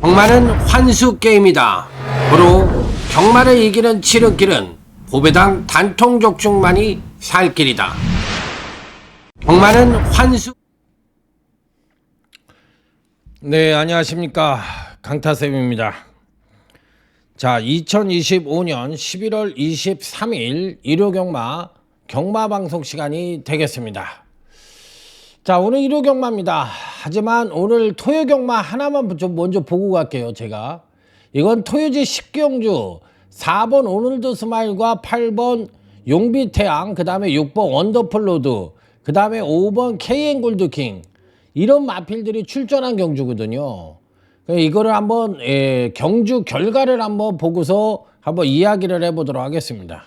경마는 환수 게임이다. 고로 경마를 이기는 지름길은 보배당 단통족중만이 살 길이다. 경마는 환수. 네, 안녕하십니까. 강타쌤입니다. 자, 2025년 11월 23일 일요경마 경마방송 시간이 되겠습니다. 자, 오늘 일요경마입니다. 하지만 오늘 토요경마 하나만 좀 먼저 보고 갈게요. 제가 이건 토요지 10경주 4번 오늘도 스마일과 8번 용비태양, 그 다음에 6번 원더풀로드, 그 다음에 5번 KN골드킹, 이런 마필들이 출전한 경주거든요. 이거를 한번 경주 결과를 한번 보고서 한번 이야기를 해보도록 하겠습니다.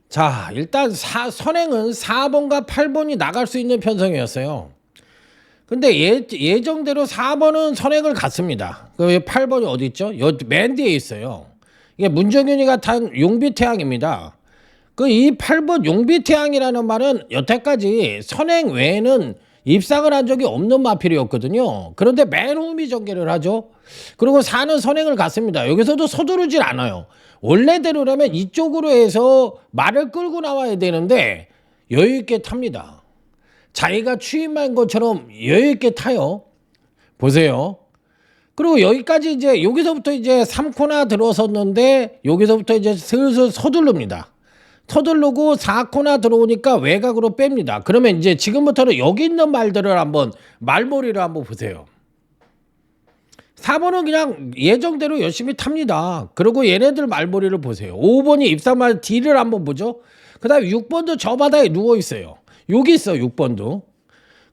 자, 일단 선행은 4번과 8번이 나갈 수 있는 편성이었어요. 근데 예정대로 4번은 선행을 갔습니다. 그 8번이 어디 있죠? 맨 뒤에 있어요. 이게 문정윤이가 탄 용비태양입니다. 그 이 8번 용비태양이라는 말은 여태까지 선행 외에는 입상을 한 적이 없는 마필이었거든요. 그런데 맨 후미 전개를 하죠. 그리고 4는 선행을 갔습니다. 여기서도 서두르질 않아요. 원래대로라면 이쪽으로 해서 말을 끌고 나와야 되는데 여유있게 탑니다. 자기가 취임한 것처럼 여유있게 타요. 보세요. 그리고 여기까지 이제 여기서부터 이제 3코나 들어섰는데 여기서부터 이제 슬슬 서두릅니다. 서두르고 4코나 들어오니까 외곽으로 뺍니다. 그러면 이제 지금부터는 여기 있는 말들을 한번 말머리를 한번 보세요. 4번은 그냥 예정대로 열심히 탑니다. 그리고 얘네들 말머리를 보세요. 5번이 입상말 D를 한번 보죠. 그 다음에 6번도 저 바닥에 누워있어요. 여기 있어 6번도.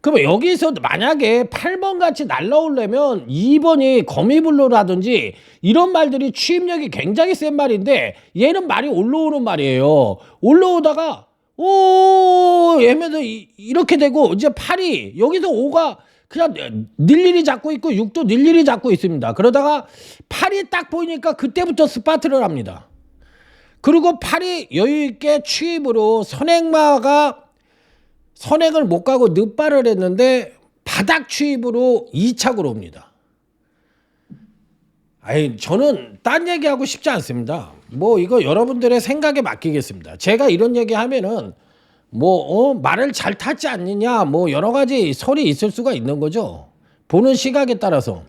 그러면 여기서 만약에 8번 같이 날라오려면 2번이 거미불로라든지 이런 말들이 취입력이 굉장히 센 말인데 얘는 말이 올라오는 말이에요. 올라오다가 얘면서 이렇게 되고 이제 8이 여기서 5가 그냥 일일이 잡고 있고 6도 일일이 잡고 있습니다. 그러다가 8이 딱 보이니까 그때부터 스파트를 합니다. 그리고 8이 여유있게 취입으로 선행을 못 가고 늦발을 했는데 바닥 취입으로 2착으로 옵니다. 아니, 저는 딴 얘기하고 싶지 않습니다. 뭐 이거 여러분들의 생각에 맡기겠습니다. 제가 이런 얘기 하면은 말을 잘 탔지 않느냐 뭐 여러 가지 설이 있을 수가 있는 거죠. 보는 시각에 따라서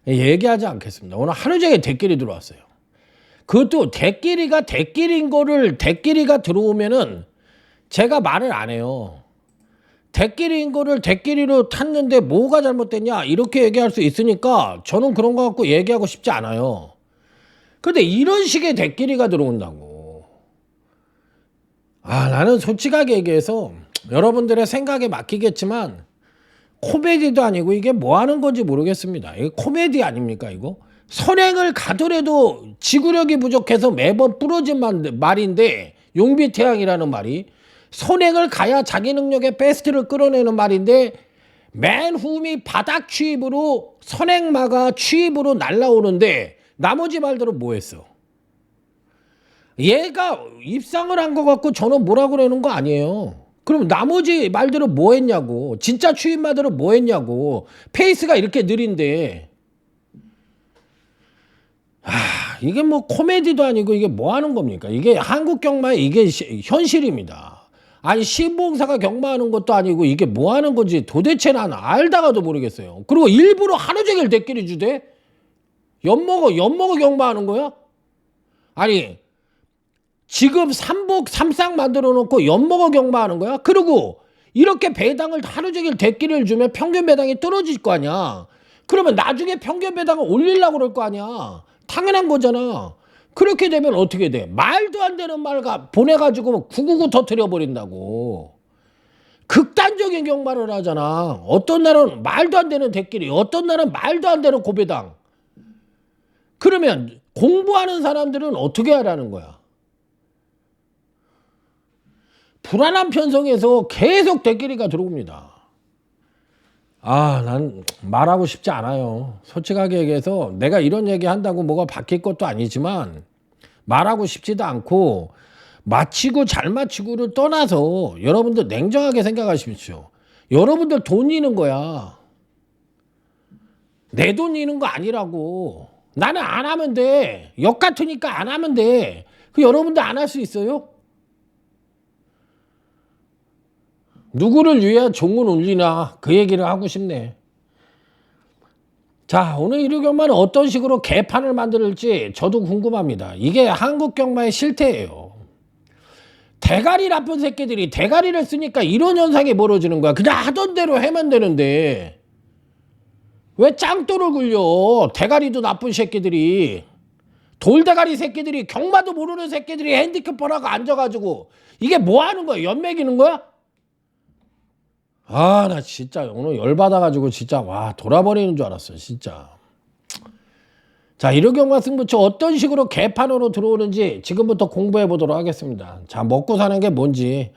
얘기하지 않겠습니다. 오늘 하루 종일 대끼리 들어왔어요. 그것도 대끼리가 들어오면은 제가 말을 안 해요. 대끼리인 거를 대끼리로 탔는데 뭐가 잘못됐냐 이렇게 얘기할 수 있으니까 저는 그런 거 갖고 얘기하고 싶지 않아요. 근데 이런 식의 대끼리가 들어온다고. 나는 솔직하게 얘기해서 여러분들의 생각에 맡기겠지만 코미디도 아니고 이게 뭐 하는 건지 모르겠습니다. 이게 코미디 아닙니까 이거? 선행을 가더라도 지구력이 부족해서 매번 부러진 말인데 용비태양이라는 말이 선행을 가야 자기 능력의 베스트를 끌어내는 말인데 맨 후미 바닥 취입으로 선행마가 취입으로 날라오는데 나머지 말들은 뭐 했어? 얘가 입상을 한 것 같고 저는 뭐라고 그러는 거 아니에요. 그럼 나머지 말들은 뭐 했냐고. 진짜 취입마들은 뭐 했냐고. 페이스가 이렇게 느린데 이게 뭐 코미디도 아니고 이게 뭐 하는 겁니까? 이게 한국 경마의 이게 현실입니다. 아니 신봉사가 경마하는 것도 아니고 이게 뭐 하는 건지 도대체 난 알다가도 모르겠어요. 그리고 일부러 하루 종일 대끼리 주대? 엿먹어 경마하는 거야? 아니 지금 삼상 만들어 놓고 엿먹어 경마하는 거야? 그리고 이렇게 배당을 하루 종일 대끼리를 주면 평균 배당이 떨어질 거 아니야. 그러면 나중에 평균 배당을 올리려고 그럴 거 아니야. 당연한 거잖아. 그렇게 되면 어떻게 돼? 말도 안 되는 말 보내가지고 999 터뜨려 버린다고. 극단적인 경마를 하잖아. 어떤 날은 말도 안 되는 대끼리, 어떤 날은 말도 안 되는 고배당. 그러면 공부하는 사람들은 어떻게 하라는 거야? 불안한 편성에서 계속 대끼리가 들어옵니다. 난 말하고 싶지 않아요. 솔직하게 얘기해서 내가 이런 얘기 한다고 뭐가 바뀔 것도 아니지만 말하고 싶지도 않고 맞히고 잘 맞히고를 떠나서 여러분들 냉정하게 생각하십시오. 여러분들 돈 잃는 거야. 내 돈 잃는 거 아니라고. 나는 안 하면 돼. 역 같으니까 안 하면 돼. 그 여러분들 안 할 수 있어요? 누구를 위해 종을 울리나 그 얘기를 하고 싶네. 자, 오늘 일요경마는 어떤 식으로 개판을 만들지 저도 궁금합니다. 이게 한국 경마의 실태예요. 대가리 나쁜 새끼들이 대가리를 쓰니까 이런 현상이 벌어지는 거야. 그냥 하던 대로 하면 되는데 왜 짱돌을 굴려? 대가리도 나쁜 새끼들이, 돌대가리 새끼들이, 경마도 모르는 새끼들이 핸디캡하라고 앉아가지고 이게 뭐 하는 거야? 연맥이는 거야? 아, 나 진짜 오늘 열받아가지고 진짜 와 돌아버리는 줄 알았어 진짜. 자, 일요경마 승부처 어떤 식으로 개판으로 들어오는지 지금부터 공부해 보도록 하겠습니다. 자, 먹고 사는 게 뭔지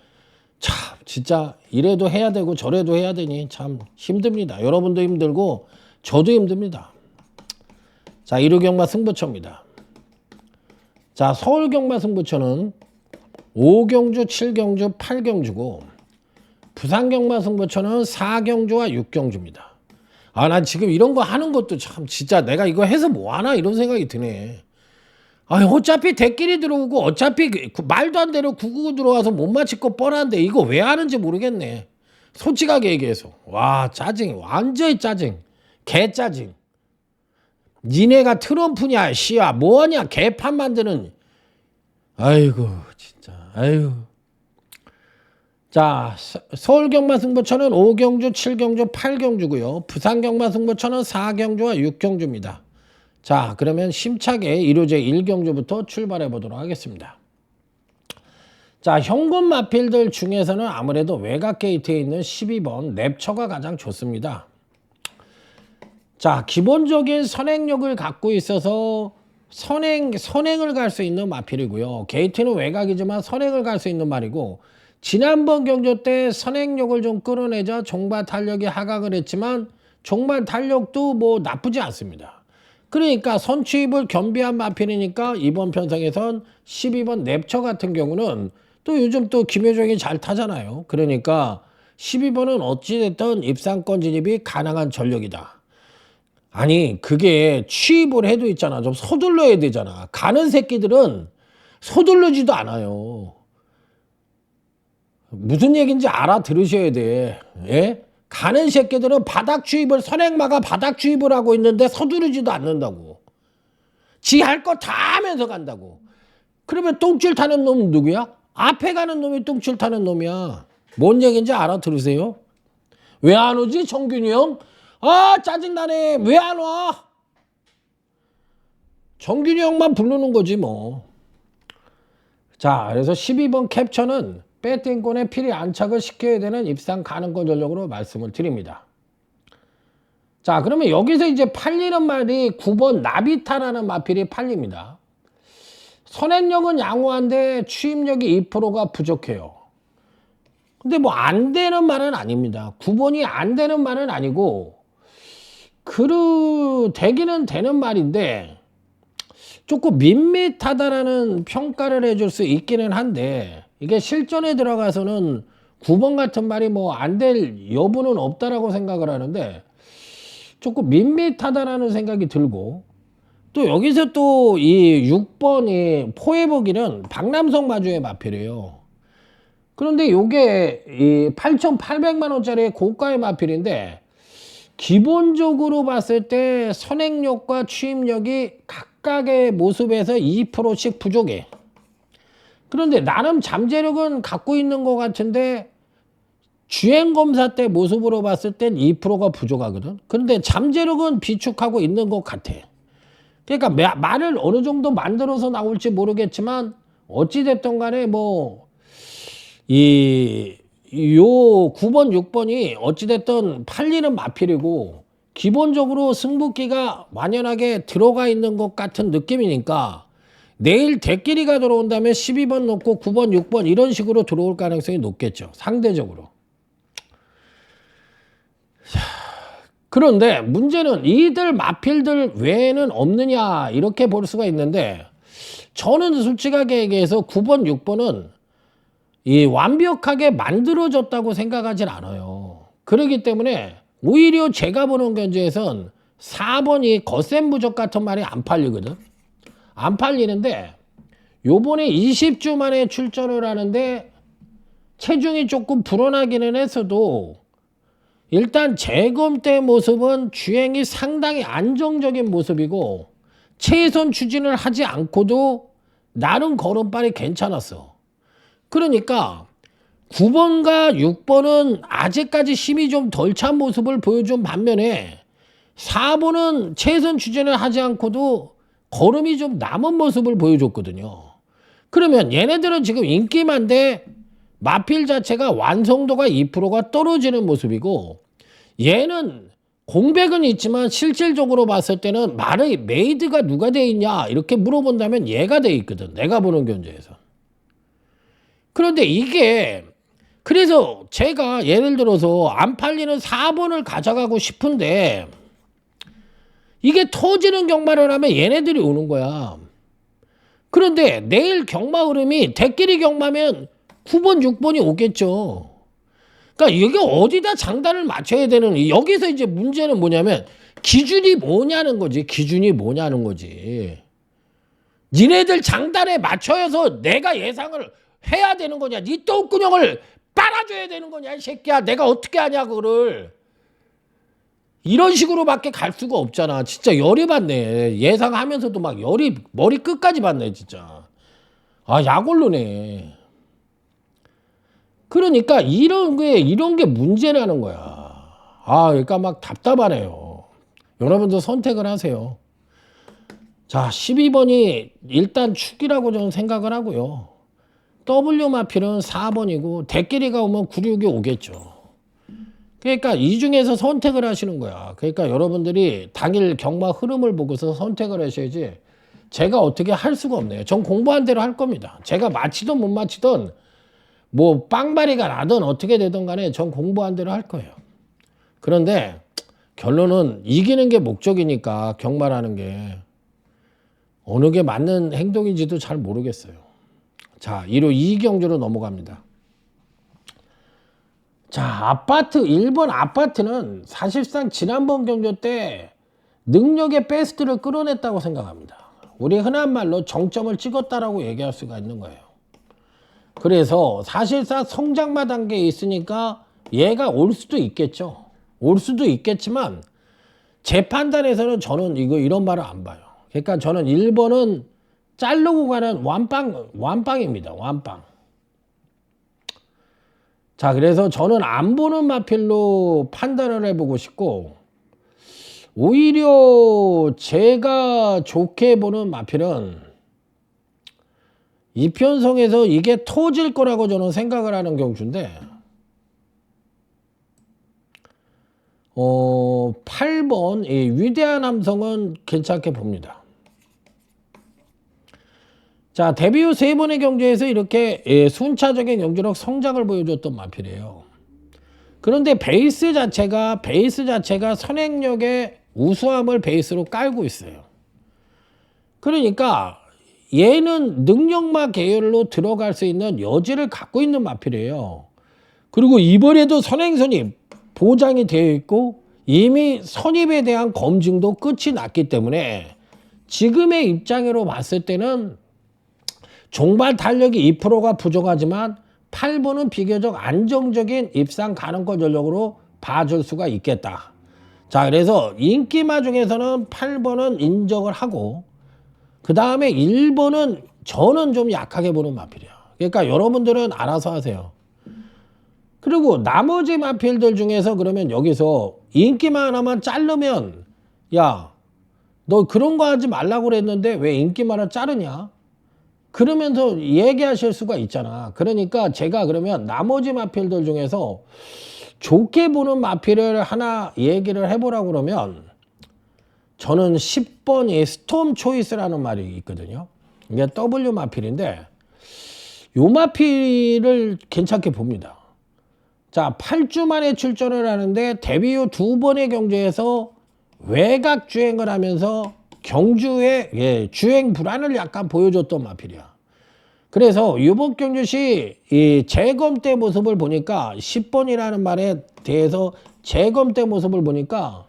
참 진짜 이래도 해야 되고 저래도 해야 되니 참 힘듭니다. 여러분도 힘들고 저도 힘듭니다. 자, 일요경마 승부처입니다. 자, 서울경마 승부처는 5경주, 7경주, 8경주고 부산경마 승부처는 4경주와 6경주입니다. 아, 난 지금 이런 거 하는 것도 참 진짜 내가 이거 해서 뭐하나 이런 생각이 드네. 아, 어차피 대끼리 들어오고 어차피 말도 안 되는 999 들어와서 못 맞힐 거 뻔한데 이거 왜 하는지 모르겠네. 솔직하게 얘기해서. 와, 짜증. 완전히 짜증. 개짜증. 니네가 트럼프냐 씨야 뭐하냐 개판 만드는. 아이고 진짜 아이고. 자, 서울경마 승부처는 5경주, 7경주, 8경주고요. 부산경마 승부처는 4경주와 6경주입니다. 자, 그러면 심차게 1호제 1경주부터 출발해 보도록 하겠습니다. 자, 현금 마필들 중에서는 아무래도 외곽 게이트에 있는 12번 랩처가 가장 좋습니다. 자, 기본적인 선행력을 갖고 있어서 선행을 갈 수 있는 마필이고요. 게이트는 외곽이지만 선행을 갈 수 있는 말이고, 지난번 경주 때 선행력을 좀 끌어내자 종발 탄력이 하강을 했지만 종발 탄력도 뭐 나쁘지 않습니다. 그러니까 선취입을 겸비한 마필이니까 이번 편성에선 12번 랩처 같은 경우는 또 요즘 또 김효정이 잘 타잖아요. 그러니까 12번은 어찌됐든 입상권 진입이 가능한 전력이다. 아니 그게 취입을 해도 있잖아. 좀 서둘러야 되잖아. 가는 새끼들은 서둘르지도 않아요. 무슨 얘기인지 알아들으셔야 돼. 예? 가는 새끼들은 바닥 취입을 선행마가 바닥 취입을 하고 있는데 서두르지도 않는다고. 지 할 거 다 하면서 간다고. 그러면 똥줄 타는 놈은 누구야? 앞에 가는 놈이 똥줄 타는 놈이야. 뭔 얘기인지 알아들으세요? 왜 안 오지 정균이 형? 아 짜증나네. 왜 안 와? 정균이 형만 부르는 거지 뭐. 자, 그래서 12번 캡처는 배팅권에 필히 안착을 시켜야 되는 입상 가능권 전력으로 말씀을 드립니다. 자, 그러면 여기서 이제 팔리는 말이 9번 나비타라는 마필이 팔립니다. 선행력은 양호한데 취입력이 2%가 부족해요. 근데 뭐 안 되는 말은 아닙니다. 9번이 안 되는 말은 아니고 되기는 되는 말인데 조금 밋밋하다라는 평가를 해줄 수 있기는 한데 이게 실전에 들어가서는 9번 같은 말이 뭐 안 될 여부는 없다라고 생각을 하는데 조금 밋밋하다라는 생각이 들고 또 여기서 또 이 6번이 포해보기는 박남성 마주의 마필이에요. 그런데 요게 이 8,800만 원짜리 고가의 마필인데 기본적으로 봤을 때 선행력과 취입력이 각각의 모습에서 2%씩 부족해. 그런데 나름 잠재력은 갖고 있는 것 같은데 주행검사 때 모습으로 봤을 땐 2%가 부족하거든. 그런데 잠재력은 비축하고 있는 것 같아. 그러니까 말을 어느 정도 만들어서 나올지 모르겠지만 어찌됐든 간에 뭐 요 9번 6번이 어찌됐든 팔리는 마필이고 기본적으로 승부기가 완연하게 들어가 있는 것 같은 느낌이니까 내일 대끼리가 들어온다면 12번 놓고 9번 6번 이런 식으로 들어올 가능성이 높겠죠. 상대적으로. 그런데 문제는 이들 마필들 외에는 없느냐 이렇게 볼 수가 있는데 저는 솔직하게 얘기해서 9번 6번은 이 완벽하게 만들어졌다고 생각하진 않아요. 그렇기 때문에 오히려 제가 보는 견제에선 4번이 거센 무적 같은 말이 안 팔리거든. 안 팔리는데 요번에 20주 만에 출전을 하는데 체중이 조금 불어나기는 했어도 일단 재검 때 모습은 주행이 상당히 안정적인 모습이고 최선 추진을 하지 않고도 나름 걸음발이 괜찮았어. 그러니까 9번과 6번은 아직까지 힘이 좀 덜 찬 모습을 보여준 반면에 4번은 최선 추진을 하지 않고도 걸음이 좀 남은 모습을 보여줬거든요. 그러면 얘네들은 지금 인기만데 마필 자체가 완성도가 2%가 떨어지는 모습이고 얘는 공백은 있지만 실질적으로 봤을 때는 말의 메이드가 누가 돼 있냐 이렇게 물어본다면 얘가 돼 있거든. 내가 보는 견제에서. 그런데 이게 그래서 제가 예를 들어서 안 팔리는 4번을 가져가고 싶은데 이게 터지는 경마를 하면 얘네들이 오는 거야. 그런데 내일 경마 흐름이 대끼리 경마면 9번, 6번이 오겠죠. 그러니까 이게 어디다 장단을 맞춰야 되는 여기서 이제 문제는 뭐냐면 기준이 뭐냐는 거지. 기준이 뭐냐는 거지. 니네들 장단에 맞춰서 내가 예상을 해야 되는 거냐. 니 똥구녕을 빨아줘야 되는 거냐 이 새끼야. 내가 어떻게 하냐 그거를. 이런 식으로밖에 갈 수가 없잖아. 진짜 열이 받네. 예상하면서도 막 열이 머리 끝까지 받네 진짜. 아 약올르네. 그러니까 이런 게 문제라는 거야. 아 그러니까 막 답답하네요. 여러분도 선택을 하세요. 자 12번이 일단 축이라고 저는 생각을 하고요. W 마필은 4번이고 대끼리가 오면 96이 오겠죠. 그러니까 이 중에서 선택을 하시는 거야. 그러니까 여러분들이 당일 경마 흐름을 보고서 선택을 하셔야지 제가 어떻게 할 수가 없네요. 전 공부한 대로 할 겁니다. 제가 맞히든 못 맞히든 뭐 빵바리가 나든 어떻게 되든 간에 전 공부한 대로 할 거예요. 그런데 결론은 이기는 게 목적이니까 경마라는 게 어느 게 맞는 행동인지도 잘 모르겠어요. 자, 1호 2경주로 넘어갑니다. 자, 아파트 1번 아파트는 사실상 지난번 경주 때 능력의 베스트를 끌어냈다고 생각합니다. 우리 흔한 말로 정점을 찍었다라고 얘기할 수가 있는 거예요. 그래서 사실상 성장마 단계에 있으니까 얘가 올 수도 있겠죠. 올 수도 있겠지만 제 판단에서는 저는 이런 말을 안 봐요. 그러니까 저는 1번은 자르고 가는 완빵입니다. 완빵. 자, 그래서 저는 안 보는 마필로 판단을 해보고 싶고 오히려 제가 좋게 보는 마필은 이편성에서 이게 터질 거라고 저는 생각을 하는 경주인데 8번 이 위대한 함성은 괜찮게 봅니다. 자, 데뷔 후 3번의 경주에서 이렇게 순차적인 경주력 성장을 보여줬던 마필이에요. 그런데 베이스 자체가 선행력의 우수함을 베이스로 깔고 있어요. 그러니까 얘는 능력마 계열로 들어갈 수 있는 여지를 갖고 있는 마필이에요. 그리고 이번에도 선행선이 보장이 되어 있고 이미 선입에 대한 검증도 끝이 났기 때문에 지금의 입장으로 봤을 때는 종발 탄력이 2%가 부족하지만 8번은 비교적 안정적인 입상 가능권 전력으로 봐줄 수가 있겠다. 자, 그래서 인기마 중에서는 8번은 인정을 하고 그 다음에 1번은 저는 좀 약하게 보는 마필이야. 그러니까 여러분들은 알아서 하세요. 그리고 나머지 마필들 중에서 그러면 여기서 인기마 하나만 자르면 야, 너 그런 거 하지 말라고 그랬는데 왜 인기마를 자르냐? 그러면서 얘기하실 수가 있잖아. 그러니까 제가 그러면 나머지 마필들 중에서 좋게 보는 마필을 하나 얘기를 해보라고 그러면 저는 10번이 스톰 초이스라는 말이 있거든요. 이게 W 마필인데 요 마필을 괜찮게 봅니다. 자, 8주 만에 출전을 하는데 데뷔 후 2번의 경주에서 외곽 주행을 하면서 경주의 주행 불안을 약간 보여줬던 마필이야. 그래서 이번 경주시 이 재검대 모습을 보니까 10번이라는 말에 대해서 재검대 모습을 보니까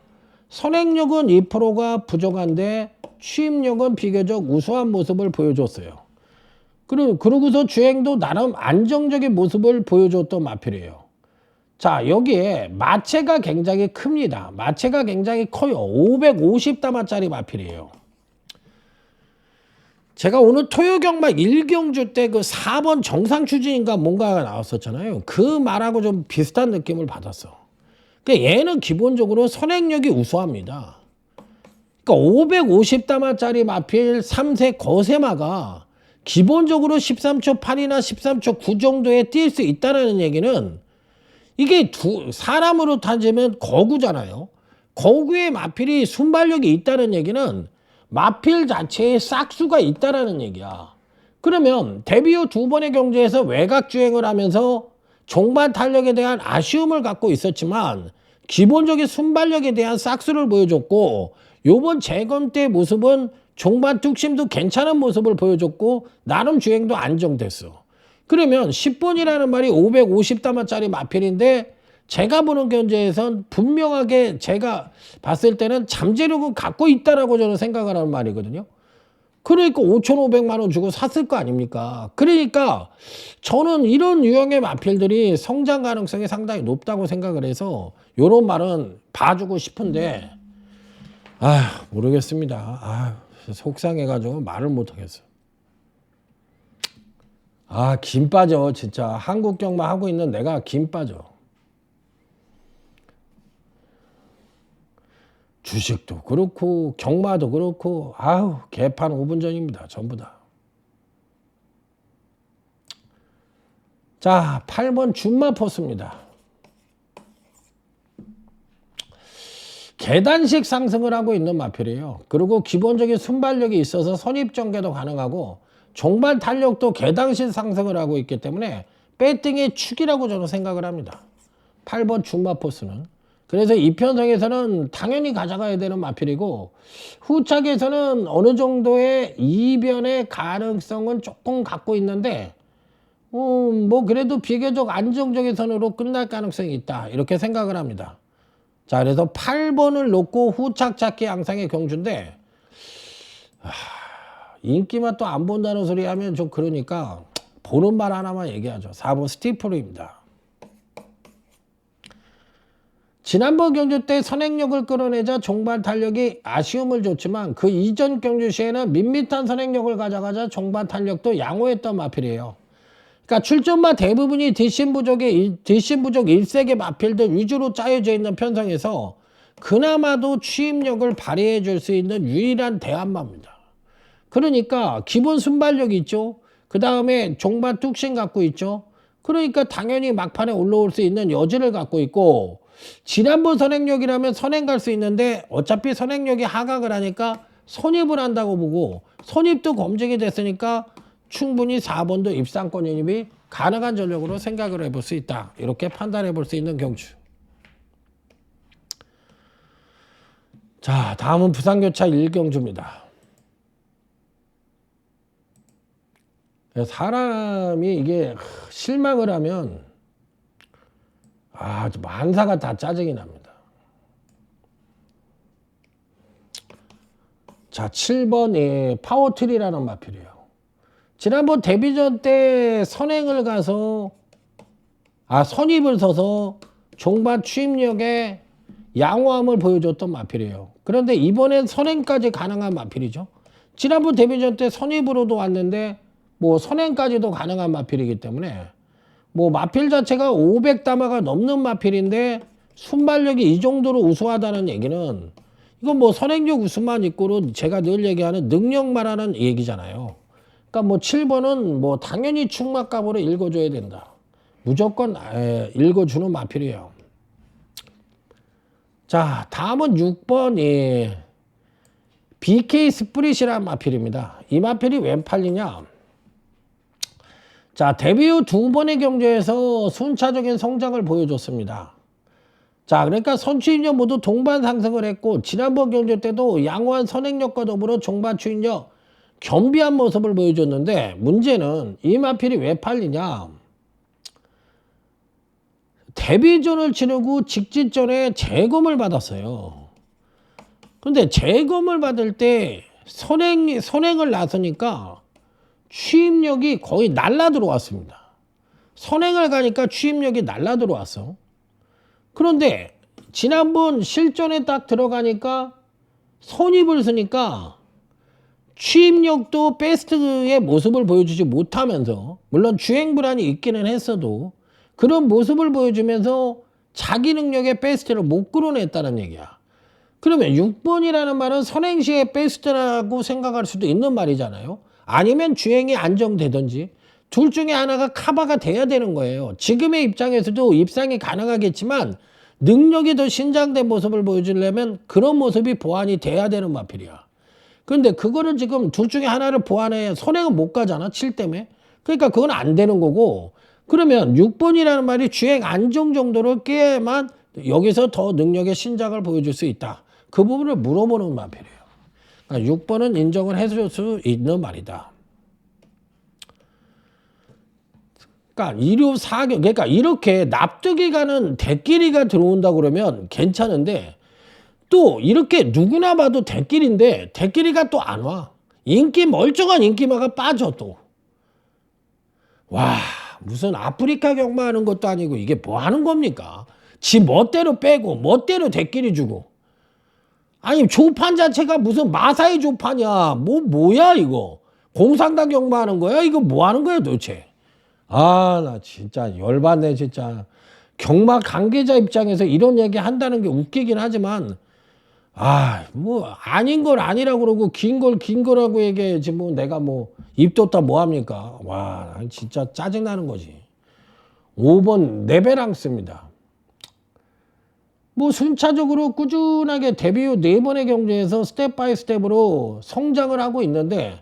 선행력은 2%가 부족한데 추임력은 비교적 우수한 모습을 보여줬어요. 그러고서 주행도 나름 안정적인 모습을 보여줬던 마필이에요. 자, 여기에 마체가 굉장히 큽니다. 마체가 굉장히 커요. 550다마짜리 마필이에요. 제가 오늘 토요경마 1경주 때 그 4번 정상 추진인가 뭔가가 나왔었잖아요. 그 말하고 좀 비슷한 느낌을 받았어. 그러니까 얘는 기본적으로 선행력이 우수합니다. 그러니까 550다마짜리 마필 3세 거세마가 기본적으로 13초 8이나 13초 9 정도에 뛸 수 있다는 얘기는 이게 사람으로 따지면 거구잖아요. 거구의 마필이 순발력이 있다는 얘기는 마필 자체에 싹수가 있다라는 얘기야. 그러면 데뷔 후 2번의 경주에서 외곽 주행을 하면서 종반 탄력에 대한 아쉬움을 갖고 있었지만 기본적인 순발력에 대한 싹수를 보여줬고, 요번 재검 때 모습은 종반 뚝심도 괜찮은 모습을 보여줬고 나름 주행도 안정됐어. 그러면 10번이라는 말이 550다마짜리 마필인데 제가 보는 견제에선 분명하게 제가 봤을 때는 잠재력은 갖고 있다라고 저는 생각을 하는 말이거든요. 그러니까 5,500만 원 주고 샀을 거 아닙니까? 그러니까 저는 이런 유형의 마필들이 성장 가능성이 상당히 높다고 생각을 해서 이런 말은 봐주고 싶은데 모르겠습니다. 속상해가지고 말을 못하겠어. 김 빠져. 진짜 한국 경마 하고 있는 내가 김 빠져. 주식도 그렇고 경마도 그렇고 개판 5분 전입니다. 전부 다. 자, 8번 준마포스입니다. 계단식 상승을 하고 있는 마필이에요. 그리고 기본적인 순발력이 있어서 선입전개도 가능하고 종반 탄력도 계단식 상승을 하고 있기 때문에 배팅의 축이라고 저는 생각을 합니다. 8번 준마포스는. 그래서 이 편성에서는 당연히 가져가야 되는 마필이고 후착에서는 어느 정도의 이변의 가능성은 조금 갖고 있는데 그래도 비교적 안정적인 선으로 끝날 가능성이 있다 이렇게 생각을 합니다. 자, 그래서 8번을 놓고 후착 찾기 양상의 경주인데 인기만 또 안 본다는 소리 하면 좀 그러니까 보는 말 하나만 얘기하죠. 4번 스티플입니다. 지난번 경주 때 선행력을 끌어내자 종반 탄력이 아쉬움을 줬지만 그 이전 경주 시에는 밋밋한 선행력을 가져가자 종반 탄력도 양호했던 마필이에요. 그러니까 출전마 대부분이 뒷심 부족 1세계 마필들 위주로 짜여져 있는 편성에서 그나마도 추임력을 발휘해 줄 수 있는 유일한 대안마입니다. 그러니까 기본 순발력이 있죠. 그 다음에 종반 뚝심 갖고 있죠. 그러니까 당연히 막판에 올라올 수 있는 여지를 갖고 있고 지난번 선행력이라면 선행 갈 수 있는데 어차피 선행력이 하강을 하니까 선입을 한다고 보고 선입도 검증이 됐으니까 충분히 4번도 입상권 진입이 가능한 전력으로 생각을 해볼 수 있다. 이렇게 판단해 볼 수 있는 경주. 자, 다음은 부산교차 1경주입니다. 사람이 이게 실망을 하면 만사가 다 짜증이 납니다. 자, 7번 파워트리라는 마필이에요. 지난번 데뷔전 때 선행을 가서 선입을 서서 종반 추임력에 양호함을 보여줬던 마필이에요. 그런데 이번엔 선행까지 가능한 마필이죠. 지난번 데뷔전 때 선입으로도 왔는데 선행까지도 가능한 마필이기 때문에 마필 자체가 500다마가 넘는 마필인데 순발력이 이 정도로 우수하다는 얘기는 이건 선행력 우수만 있고로 제가 늘 얘기하는 능력 말하는 얘기잖아요. 그러니까 7번은 당연히 충막값으로 읽어줘야 된다. 무조건 읽어주는 마필이에요. 자, 다음은 6번 BK 스프릿이라는 마필입니다. 이 마필이 웬 팔리냐? 자, 데뷔 후 2번의 경주에서 순차적인 성장을 보여줬습니다. 자, 그러니까 선추임력 모두 동반 상승을 했고 지난번 경주 때도 양호한 선행력과 더불어 종반 추임력 겸비한 모습을 보여줬는데 문제는 이 마필이 왜 팔리냐. 데뷔전을 치르고 직진전에 재검을 받았어요. 근데 재검을 받을 때 선행을 나서니까 추임력이 거의 날라 들어왔습니다. 선행을 가니까 추임력이 날라 들어왔어. 그런데 지난번 실전에 딱 들어가니까 선입을 쓰니까 취임력도 베스트의 모습을 보여주지 못하면서, 물론 주행 불안이 있기는 했어도 그런 모습을 보여주면서 자기 능력의 베스트를 못 끌어냈다는 얘기야. 그러면 6번이라는 말은 선행시의 베스트라고 생각할 수도 있는 말이잖아요. 아니면 주행이 안정되든지 둘 중에 하나가 커버가 돼야 되는 거예요. 지금의 입장에서도 입상이 가능하겠지만 능력이 더 신장된 모습을 보여주려면 그런 모습이 보완이 돼야 되는 마필이야. 근데 그거를 지금 둘 중에 하나를 보완해 선행은 못 가잖아. 7 때문에. 그러니까 그건 안 되는 거고, 그러면 6번이라는 말이 주행 안정 정도를 깨야만 여기서 더 능력의 신장을 보여줄 수 있다. 그 부분을 물어보는 마필이에요. 그러니까 6번은 인정을 해줄 수 있는 말이다. 그러니까 2류 4경, 그러니까 이렇게 납득이 가는 대끼리가 들어온다 그러면 괜찮은데, 또 이렇게 누구나 봐도 대끼리인데 대끼리가 또 안 와. 멀쩡한 인기마가 빠져 또. 와, 무슨 아프리카 경마하는 것도 아니고 이게 뭐 하는 겁니까? 지 멋대로 빼고 멋대로 대끼리 주고. 아니 조판 자체가 무슨 마사이 조판이야. 뭐야 이거. 공상당 경마하는 거야? 이거 뭐 하는 거야 도대체. 아, 나 진짜 열받네 진짜. 경마 관계자 입장에서 이런 얘기 한다는 게 웃기긴 하지만, 뭐 아닌 걸 아니라고 그러고 긴 걸 긴 거라고 얘기해야지 뭐 내가 뭐 입 뒀다 뭐 합니까? 와, 진짜 짜증나는 거지. 5번 네베랑스입니다. 뭐 순차적으로 꾸준하게 데뷔 후 4번의 경주에서 스텝 바이 스텝으로 성장을 하고 있는데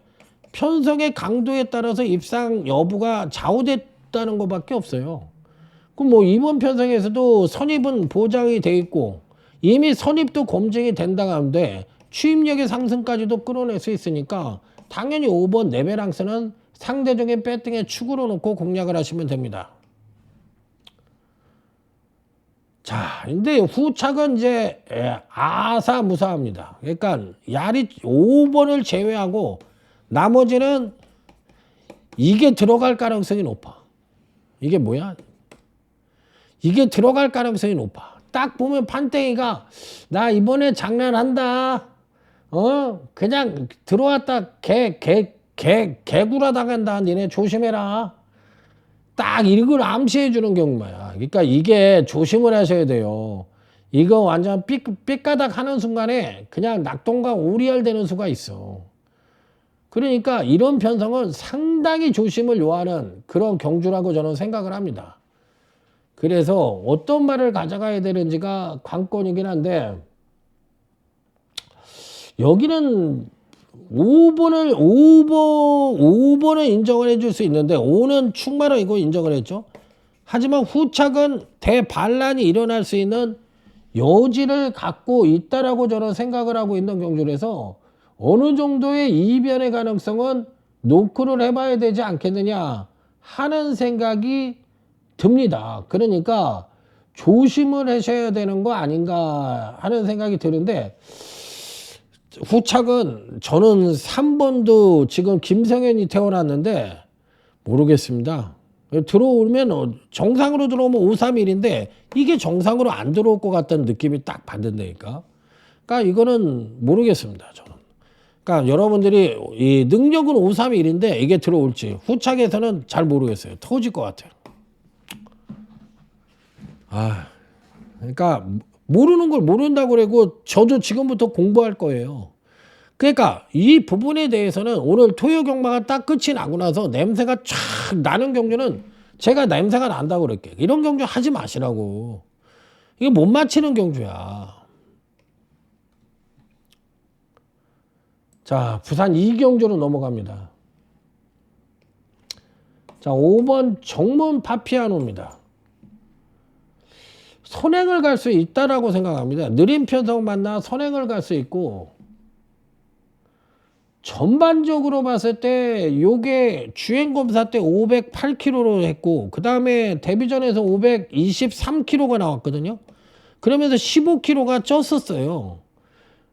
편성의 강도에 따라서 입상 여부가 좌우됐다는 것밖에 없어요. 그럼 뭐 이번 편성에서도 선입은 보장이 돼 있고 이미 선입도 검증이 된다고 하는데 추임력의 상승까지도 끌어낼 수 있으니까 당연히 5번 네베랑스는 상대적인 배팅의 축으로 놓고 공략을 하시면 됩니다. 자, 근데 후착은 이제 아사무사합니다. 그러니까 야리 5번을 제외하고 나머지는 이게 들어갈 가능성이 높아. 이게 뭐야? 이게 들어갈 가능성이 높아. 딱 보면 판때기가 나 이번에 장난한다. 그냥 들어왔다 개구라 당한다. 니네 조심해라. 딱 이걸 암시해 주는 경우야. 그러니까 이게 조심을 하셔야 돼요. 이거 완전 삐까닥 하는 순간에 그냥 낙동강 오리알 되는 수가 있어. 그러니까 이런 편성은 상당히 조심을 요하는 그런 경주라고 저는 생각을 합니다. 그래서 어떤 말을 가져가야 되는지가 관건이긴 한데, 여기는 5번을 인정을 해줄 수 있는데 5는 충만을 이거 인정을 했죠. 하지만 후착은 대반란이 일어날 수 있는 여지를 갖고 있다라고 저는 생각을 하고 있는 경주라서 어느 정도의 이변의 가능성은 노크를 해봐야 되지 않겠느냐 하는 생각이 듭니다. 그러니까 조심을 하셔야 되는 거 아닌가 하는 생각이 드는데, 후착은 저는 3번도 지금 김성현이 태어났는데 모르겠습니다. 들어오면 정상으로 들어오면 531인데 이게 정상으로 안 들어올 것 같다는 느낌이 딱 받는다니까. 그러니까 이거는 모르겠습니다. 저는. 그러니까 여러분들이 이 능력은 531인데 이게 들어올지 후착에서는 잘 모르겠어요. 터질 것 같아요. 그러니까 모르는 걸 모른다고 그러고 저도 지금부터 공부할 거예요. 그러니까 이 부분에 대해서는 오늘 토요 경마가 딱 끝이 나고 나서 냄새가 촥 나는 경주는 제가 냄새가 난다고 그럴게. 이런 경주 하지 마시라고. 이거 못 맞히는 경주야. 자, 부산 이경주로 넘어갑니다. 자, 5번 정문 파피아노입니다. 선행을 갈 수 있다라고 생각합니다. 느린 편성 만나 선행을 갈 수 있고, 전반적으로 봤을 때 요게 주행검사 때 508km로 했고 그 다음에 데뷔전에서 523km가 나왔거든요. 그러면서 15km가 쪘었어요.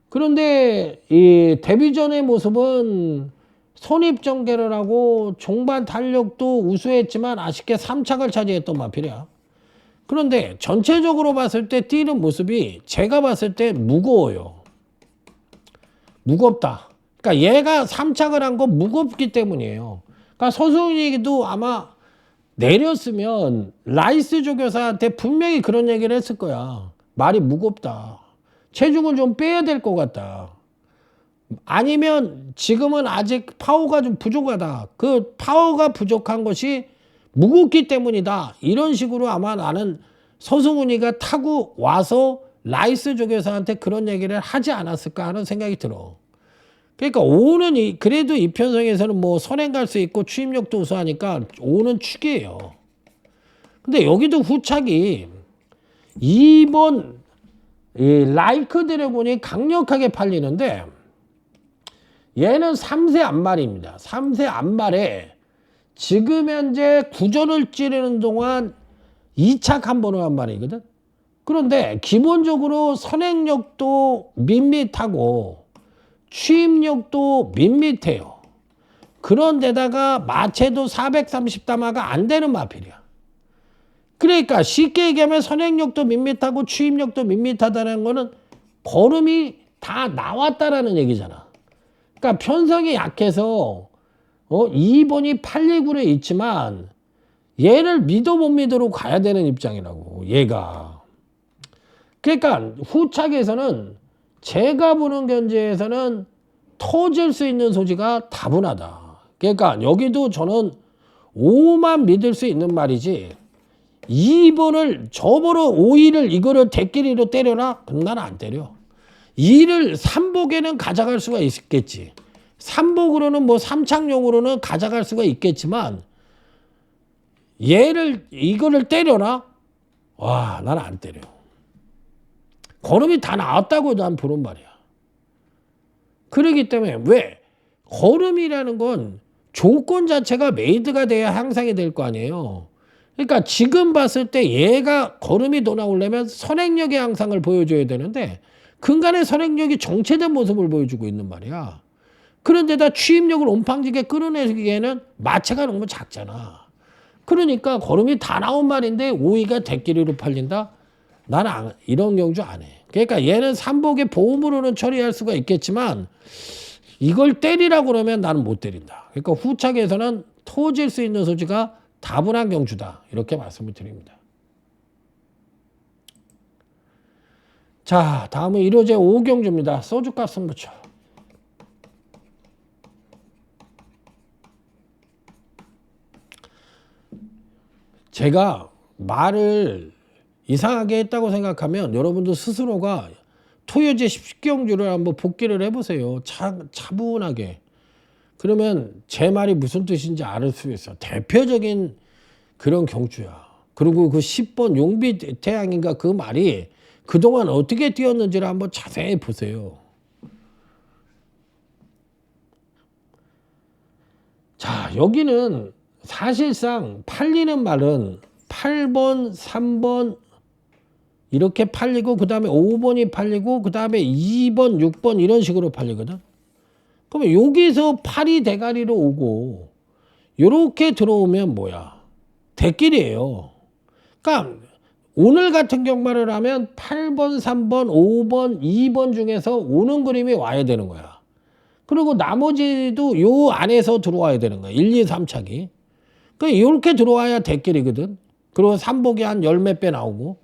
그런데 이 데뷔전의 모습은 선입전개를 하고 종반 탄력도 우수했지만 아쉽게 3착을 차지했던 마필이야. 그런데 전체적으로 봤을 때 뛰는 모습이 제가 봤을 때 무거워요. 무겁다. 그러니까 얘가 3착을 한 건 무겁기 때문이에요. 그러니까 서승훈이도 아마 내렸으면 라이스 조교사한테 분명히 그런 얘기를 했을 거야. 말이 무겁다. 체중을 좀 빼야 될 것 같다. 아니면 지금은 아직 파워가 좀 부족하다. 그 파워가 부족한 것이 무겁기 때문이다. 이런 식으로 아마 나는 서승훈이가 타고 와서 라이스 조교사한테 그런 얘기를 하지 않았을까 하는 생각이 들어. 그러니까 5는 그래도 이 편성에서는 뭐 선행 갈 수 있고 추임력도 우수하니까 5는 축이에요. 근데 여기도 후착이 2번 라이크 드래곤이 강력하게 팔리는데 얘는 3세 앞말입니다. 3세 앞말에 지금 현재 구전을 찌르는 동안 2착 한 번을 한 말이거든. 그런데 기본적으로 선행력도 밋밋하고 추임력도 밋밋해요. 그런데다가 마체도 430담화가 안 되는 마필이야. 그러니까 쉽게 얘기하면 선행력도 밋밋하고 추임력도 밋밋하다는 거는 걸음이 다 나왔다라는 얘기잖아. 그러니까 편성이 약해서 2번이 829에 있지만 얘를 믿어 못 믿어로 가야 되는 입장이라고 얘가. 그러니까 후착에서는 제가 보는 견제에서는 터질 수 있는 소지가 다분하다. 그러니까 여기도 저는 5만 믿을 수 있는 말이지 2번을 저번에 5위를 이거를 대끼리로 때려라? 그럼 난 안 때려. 2를 3복에는 가져갈 수가 있겠지. 3복으로는 뭐 3착용으로는 가져갈 수가 있겠지만 얘를 이거를 때려라? 와, 난 안 때려. 걸음이 다 나왔다고 난 보는 말이야. 그러기 때문에 왜? 걸음이라는 건 조건 자체가 메이드가 돼야 향상이 될 거 아니에요. 그러니까 지금 봤을 때 얘가 걸음이 더 나오려면 선행력의 향상을 보여줘야 되는데 근간의 선행력이 정체된 모습을 보여주고 있는 말이야. 그런데다 취임력을 온팡지게 끌어내기에는 마체가 너무 작잖아. 그러니까 걸음이 다 나온 말인데 5위가 대끼리로 팔린다? 나는 이런 경주 안 해. 그러니까 얘는 삼복의 보험으로는 처리할 수가 있겠지만 이걸 때리라고 그러면 나는 못 때린다. 그러니까 후착에서는 터질 수 있는 소지가 다분한 경주다. 이렇게 말씀을 드립니다. 자, 다음은 1호제 5경주입니다. 소주값 승부처. 제가 말을 이상하게 했다고 생각하면 여러분도 스스로가 토요제 10경주를 한번 복기를 해보세요. 차분하게. 그러면 제 말이 무슨 뜻인지 알 수 있어. 대표적인 그런 경주야. 그리고 그 10번 용비태양인가 그 말이 그동안 어떻게 뛰었는지를 한번 자세히 보세요. 자, 여기는 사실상 팔리는 말은 8번, 3번 이렇게 팔리고 그 다음에 5번이 팔리고 그 다음에 2번, 6번 이런 식으로 팔리거든. 그러면 여기서 8이 대가리로 오고 이렇게 들어오면 뭐야? 대길이에요. 그러니까 오늘 같은 경마를 하면 8번, 3번, 5번, 2번 중에서 오는 그림이 와야 되는 거야. 그리고 나머지도 요 안에서 들어와야 되는 거야. 1, 2, 3착이. 그러니까 이렇게 들어와야 대길이거든. 그리고 3복이 한 열 몇 배 나오고.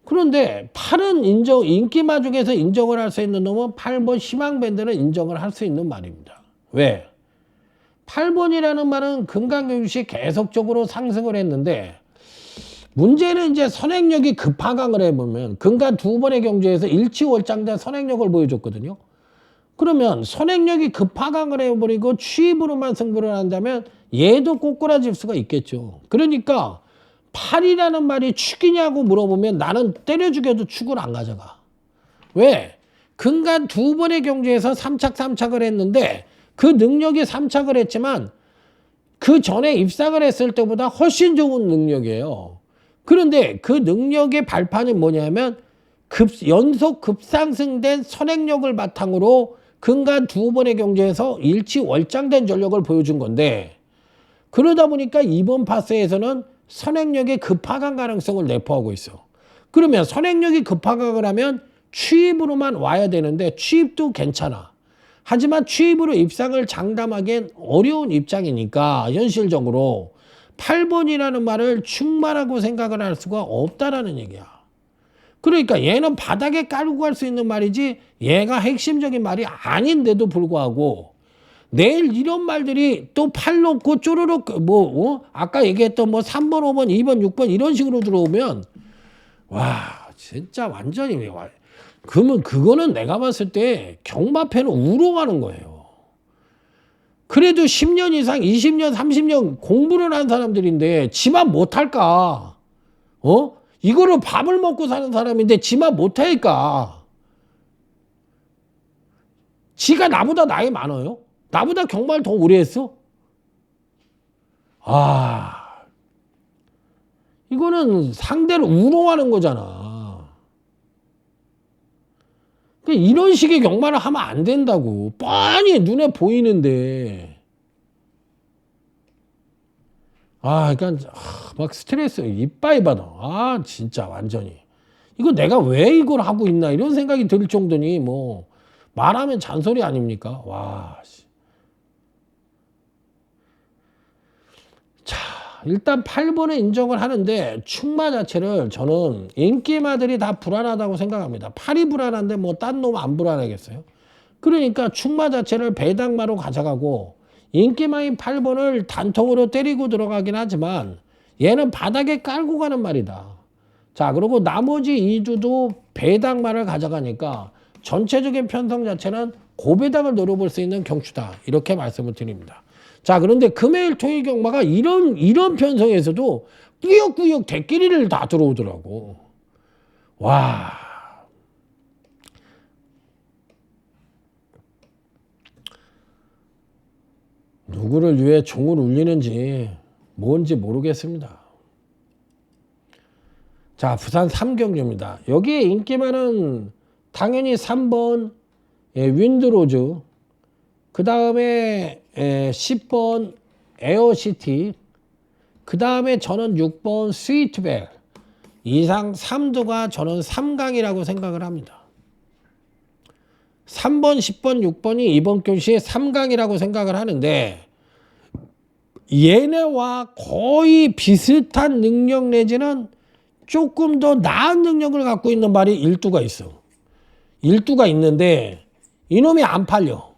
그런데 8은 인기마 중에서 인정을 할 수 있는 놈은 8번 희망밴드는 인정을 할 수 있는 말입니다. 왜? 8번이라는 말은 금강경주시 계속적으로 상승을 했는데 문제는 이제 선행력이 급하강을 해보면 금강 두 번의 경주에서 일치월장된 선행력을 보여줬거든요. 그러면 선행력이 급하강을 해버리고 취입으로만 승부를 한다면 얘도 꼬꾸라질 수가 있겠죠. 그러니까 8이라는 말이 축이냐고 물어보면 나는 때려 죽여도 축을 안 가져가. 왜? 근간 두 번의 경주에서 3착을 했는데 그 능력이 3착을 했지만 그 전에 입상을 했을 때보다 훨씬 좋은 능력이에요. 그런데 그 능력의 발판이 뭐냐면 연속 급상승된 선행력을 바탕으로 근간 두 번의 경주에서 일치월장된 전력을 보여준 건데, 그러다 보니까 이번 파스에서는 선행력의 급하강 가능성을 내포하고 있어. 그러면 선행력이 급하강을 하면 취입으로만 와야 되는데 취입도 괜찮아. 하지만 취입으로 입상을 장담하기엔 어려운 입장이니까 현실적으로 8번이라는 말을 충만하고 생각을 할 수가 없다라는 얘기야. 그러니까 얘는 바닥에 깔고 갈 수 있는 말이지 얘가 핵심적인 말이 아닌데도 불구하고 내일 이런 말들이 또 팔 놓고 쪼르륵 아까 얘기했던 3번, 5번, 2번, 6번 이런 식으로 들어오면 와 진짜 완전히 그러면 그거는 내가 봤을 때 경마패는 우롱하는 거예요. 그래도 10년 이상 20년 30년 공부를 한 사람들인데 지만 못할까? 이거를 밥을 먹고 사는 사람인데 지만 못할까? 지가 나보다 나이 많아요? 나보다 경마를 더 오래 했어? 이거는 상대를 우롱하는 거잖아. 이런 식의 경마를 하면 안 된다고. 뻔히 눈에 보이는데. 그러니까 막 스트레스 이빠이 받아. 진짜 완전히. 이거 내가 왜 이걸 하고 있나 이런 생각이 들 정도니 말하면 잔소리 아닙니까? 와. 자, 일단 8번에 인정을 하는데 충마 자체를 저는 인기마들이 다 불안하다고 생각합니다. 8이 불안한데 딴 놈 안 불안하겠어요? 그러니까 충마 자체를 배당마로 가져가고 인기마인 8번을 단통으로 때리고 들어가긴 하지만 얘는 바닥에 깔고 가는 말이다. 자, 그리고 나머지 2주도 배당마를 가져가니까 전체적인 편성 자체는 고배당을 노려볼 수 있는 경추다. 이렇게 말씀을 드립니다. 자, 그런데 금요일 토요일 경마가 이런 편성에서도 꾸역꾸역 대끼리를 다 들어오더라고. 와. 누구를 위해 종을 울리는지 뭔지 모르겠습니다. 자, 부산 3경주입니다. 여기에 인기 많은 당연히 3번 윈드로즈, 그 다음에 10번 에어시티, 그 다음에 저는 6번 스위트벨, 이상 3두가 저는 3강이라고 생각을 합니다. 3번, 10번, 6번이 이번 교시에 3강이라고 생각을 하는데 얘네와 거의 비슷한 능력 내지는 조금 더 나은 능력을 갖고 있는 말이 일두가 있어. 일두가 있는데 이놈이 안 팔려.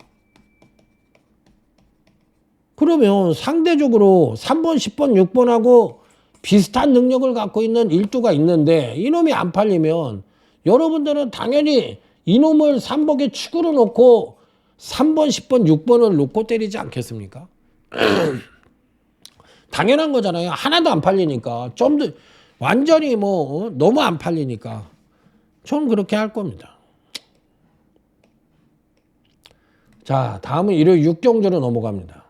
그러면 상대적으로 3번, 10번, 6번하고 비슷한 능력을 갖고 있는 일두가 있는데 이놈이 안 팔리면 여러분들은 당연히 이놈을 3복에 축으로 놓고 3번, 10번, 6번을 놓고 때리지 않겠습니까? 당연한 거잖아요. 하나도 안 팔리니까. 좀 더 완전히 너무 안 팔리니까. 전 그렇게 할 겁니다. 자, 다음은 일요일 6경주로 넘어갑니다.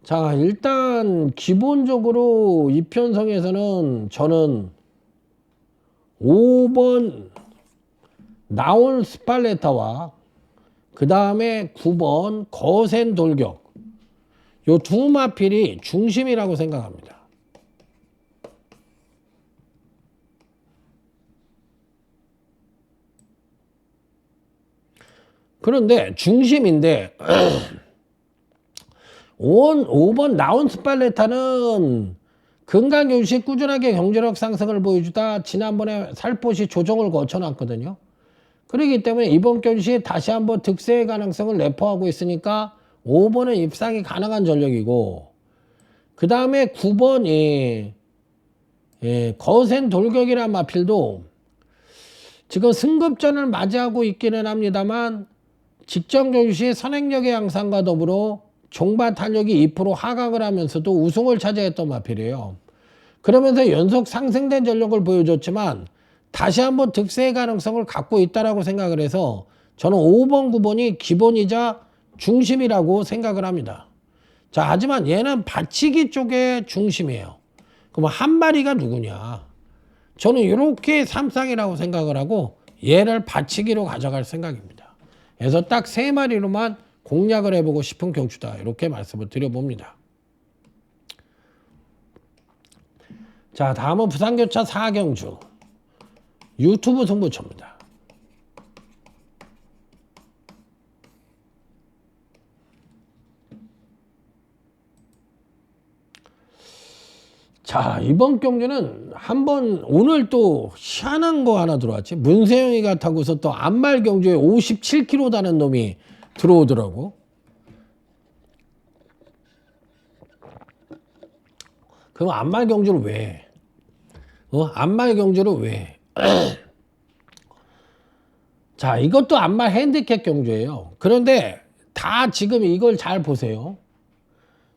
자, 일단 기본적으로 이 편성에서는 저는 5번 나온 스팔레타와 그 다음에 9번 거센 돌격, 요 두 마필이 중심이라고 생각합니다. 그런데 중심인데 5번 나온 스팔레타는 근간교시 꾸준하게 경제력 상승을 보여주다 지난번에 살포시 조정을 거쳐놨거든요. 그렇기 때문에 이번 교시에 다시 한번 득세의 가능성을 내포하고 있으니까 5번은 입상이 가능한 전력이고, 그 다음에 9번이 거센 돌격이란 마필도 지금 승급전을 맞이하고 있기는 합니다만 직전 교시의 선행력의 양상과 더불어 종반 탄력이 2% 하강을 하면서도 우승을 차지했던 마필이에요. 그러면서 연속 상승된 전력을 보여줬지만 다시 한번 득세의 가능성을 갖고 있다라고 생각을 해서 저는 5번, 9번이 기본이자 중심이라고 생각을 합니다. 자, 하지만 얘는 받치기 쪽의 중심이에요. 그럼 한 마리가 누구냐? 저는 이렇게 삼쌍이라고 생각을 하고 얘를 받치기로 가져갈 생각입니다. 그래서 딱 3마리로만 공략을 해보고 싶은 경주다. 이렇게 말씀을 드려봅니다. 자, 다음은 부산교차 4경주 유튜브 승부처입니다. 자, 이번 경주는 한번 오늘 또 희한한 거 하나 들어왔지. 문세영이가 타고서 또 안말 경주에 57kg 다는 놈이 들어오더라고. 그럼 안말 경주를 왜 해? 안말 경주를 왜 해? 자, 이것도 안말 핸디캡 경주예요. 그런데 다 지금 이걸 잘 보세요.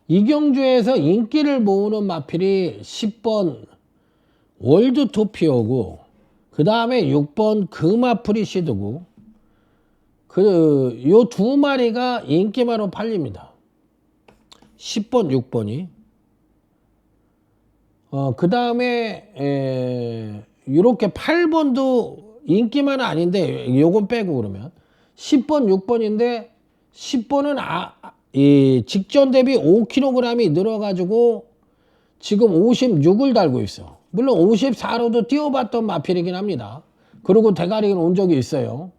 이 경주에서 인기를 모으는 마필이 10번 월드 토피오고, 그 다음에 6번 금아프리 시드고, 요 두 마리가 인기마로 팔립니다. 10번, 6번이. 그 다음에 이렇게 8번도 인기만은 아닌데 요건 빼고 그러면 10번, 6번인데 10번은 이 직전 대비 5kg이 늘어가지고 지금 56을 달고 있어. 물론 54로도 뛰어봤던 마필이긴 합니다. 그리고 대가리는 온 적이 있어요.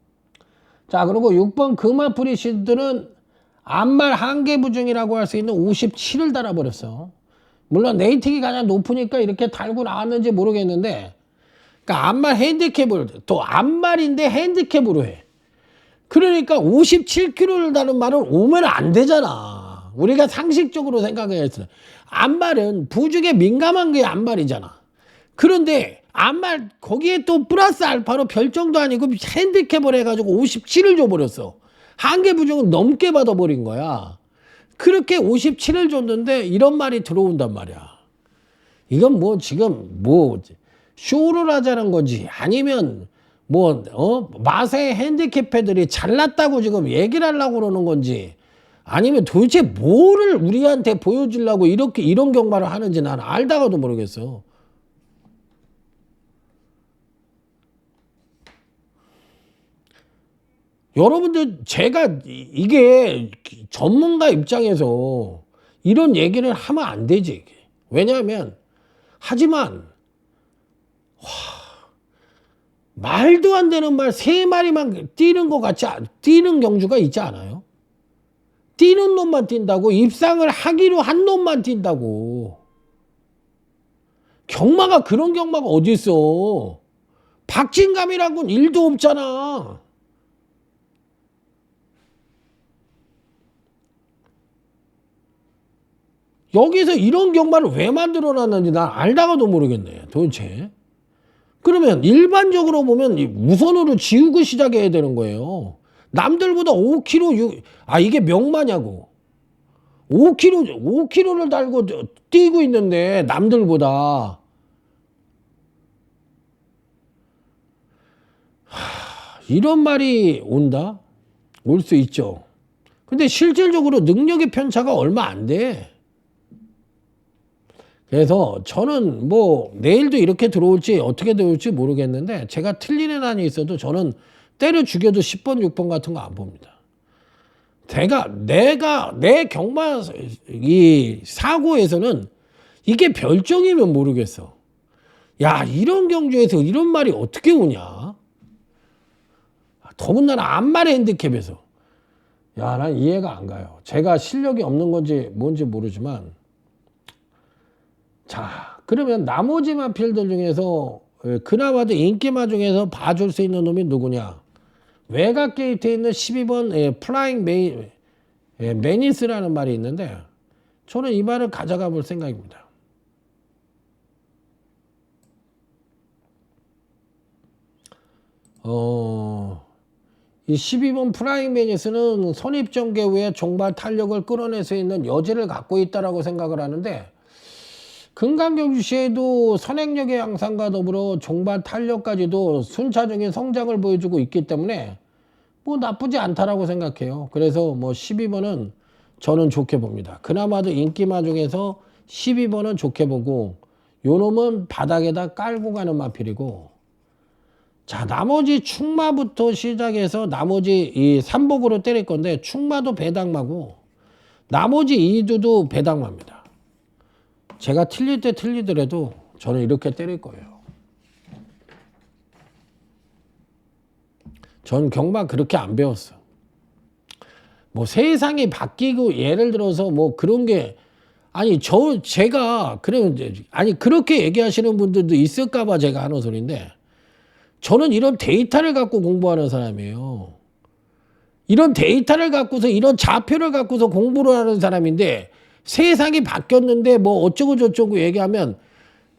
자, 그리고 6번 금아프리 시드는 안말 한계 부중이라고 할 수 있는 57을 달아버렸어. 물론 레이팅이 가장 높으니까 이렇게 달고 나왔는지 모르겠는데, 그러니까 안말 핸디캡을 또 안말인데 핸디캡으로 해. 그러니까 57kg를 다는 말은 오면 안 되잖아. 우리가 상식적으로 생각했을 때 안말은 부중에 민감한 게 안말이잖아. 그런데 안말 거기에 또 플러스 알파로 별정도 아니고 핸디캡을 해가지고 57을 줘버렸어. 한계 부중은 넘게 받아버린 거야. 그렇게 57을 줬는데 이런 말이 들어온단 말이야. 이건 뭐 지금 뭐 쇼를 하자는 건지 아니면 마세 핸디캡 패들이 잘났다고 지금 얘기를 하려고 그러는 건지 아니면 도대체 뭐를 우리한테 보여주려고 이렇게 이런 경마를 하는지 나는 알다가도 모르겠어. 여러분들 제가 이게 전문가 입장에서 이런 얘기를 하면 안 되지. 왜냐하면 하지만 말도 안 되는 말 3마리만 뛰는 것 같지 뛰는 경주가 있지 않아요? 뛰는 놈만 뛴다고 입상을 하기로 한 놈만 뛴다고. 경마가 그런 경마가 어디 있어? 박진감이란 건 1도 없잖아. 여기서 이런 경마를 왜 만들어놨는지 난 알다가도 모르겠네 도대체. 그러면 일반적으로 보면 우선으로 지우고 시작해야 되는 거예요. 남들보다 5kg 이게 명마냐고. 5kg를 달고 뛰고 있는데 남들보다. 이런 말이 온다? 올 수 있죠. 근데 실질적으로 능력의 편차가 얼마 안 돼. 그래서 저는 뭐 내일도 이렇게 들어올지 어떻게 들어올지 모르겠는데 제가 틀리는 한이 있어도 저는 때려 죽여도 10번 6번 같은 거 안 봅니다. 내가 내 경마 이 사고에서는 이게 별정이면 모르겠어. 야, 이런 경주에서 이런 말이 어떻게 오냐. 더군다나 안말 핸디캡에서. 야, 난 이해가 안 가요. 제가 실력이 없는 건지 뭔지 모르지만. 자, 그러면 나머지 마필들 중에서 그나마도 인기마 중에서 봐줄 수 있는 놈이 누구냐? 외곽 게이트에 있는 12번 플라잉 매니스라는 말이 있는데 저는 이 말을 가져가 볼 생각입니다. 이 12번 플라잉 매니스는 선입전개 후에 종발 탄력을 끌어낼 수 있는 여지를 갖고 있다라고 생각을 하는데 금강경주시에도 선행력의 향상과 더불어 종반 탄력까지도 순차적인 성장을 보여주고 있기 때문에 뭐 나쁘지 않다라고 생각해요. 그래서 뭐 12번은 저는 좋게 봅니다. 그나마도 인기마 중에서 12번은 좋게 보고 요 놈은 바닥에다 깔고 가는 마필이고, 자 나머지 충마부터 시작해서 나머지 이 삼복으로 때릴 건데 충마도 배당마고 나머지 이두도 배당마입니다. 제가 틀릴 때 틀리더라도 저는 이렇게 때릴 거예요. 전 경마 그렇게 안 배웠어. 뭐 세상이 바뀌고 예를 들어서 뭐 그런 게 아니 제가 그러면 아니 그렇게 얘기하시는 분들도 있을까봐 제가 하는 소리인데, 저는 이런 데이터를 갖고 공부하는 사람이에요. 이런 데이터를 갖고서 이런 좌표를 갖고서 공부를 하는 사람인데, 세상이 바뀌었는데 뭐 어쩌고 저쩌고 얘기하면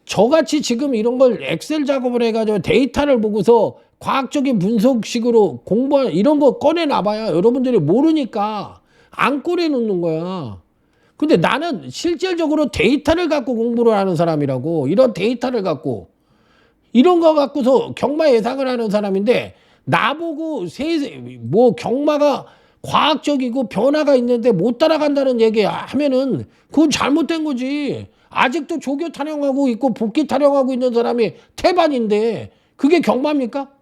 저같이 지금 이런 걸 엑셀 작업을 해가지고 데이터를 보고서 과학적인 분석식으로 공부하는 이런 거 꺼내놔봐야 여러분들이 모르니까 안 꺼내놓는 거야. 근데 나는 실질적으로 데이터를 갖고 공부를 하는 사람이라고. 이런 데이터를 갖고 이런 거 갖고서 경마 예상을 하는 사람인데, 나보고 뭐 경마가 과학적이고 변화가 있는데 못 따라간다는 얘기 하면은 그건 잘못된 거지. 아직도 조교 타령하고 있고 복귀 타령하고 있는 사람이 태반인데 그게 경마입니까?